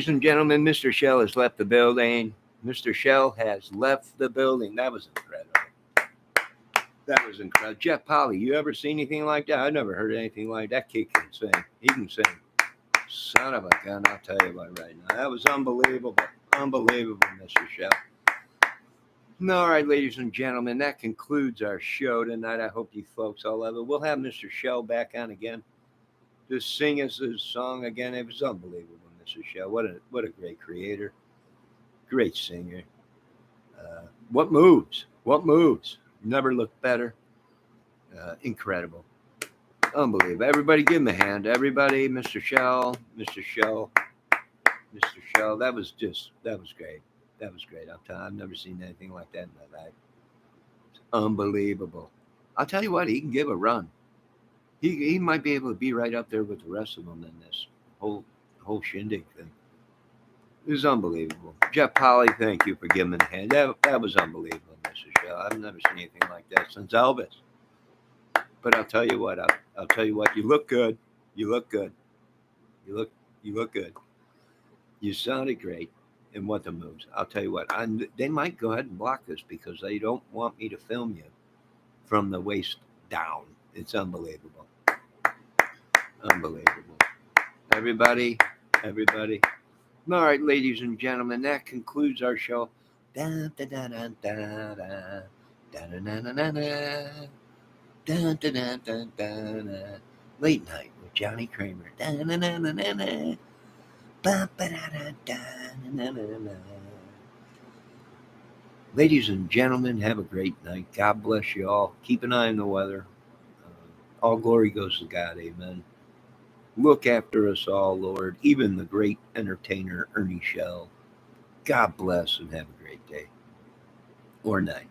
and gentlemen, Mr. Shell has left the building. Mr. Shell has left the building. That was incredible. That was incredible. Jeff Polly, you ever seen anything like that? I've never heard anything like that. Kid can sing. He can sing. Son of a gun, I'll tell you what right now. That was unbelievable. Unbelievable, Mr. Shell. All right, ladies and gentlemen, that concludes our show tonight. I hope you folks all love it. We'll have Mr. Shell back on again to sing us his song again. It was unbelievable, Mr. Shell. What a great creator. Great singer. What moves? What moves? Never looked better. Incredible. Unbelievable. Everybody give him a hand. Everybody, Mr. Shell, Mr. Shell, Mr. Shell. That was great. That was great. I've never seen anything like that in my life. It's unbelievable. I'll tell you what, he can give a run. He might be able to be right up there with the rest of them in this whole shindig thing. It was unbelievable. Jeff Polly, thank you for giving me a hand. That was unbelievable, Mr. Shell. I've never seen anything like that since Elvis. But I'll tell you what, you look good. You look good. You look good. You sounded great. And what the moves. I'll tell you what, they might go ahead and block this because they don't want me to film you from the waist down. It's unbelievable. Unbelievable. Everybody. All right, ladies and gentlemen, that concludes our show. Late Night with Johnny Kramer. Ladies and gentlemen, have a great night. God bless you all. Keep an eye on the weather. All glory goes to God. Amen. Look after us all, Lord, even the great entertainer, Ernie Shell. God bless and have a great day or night.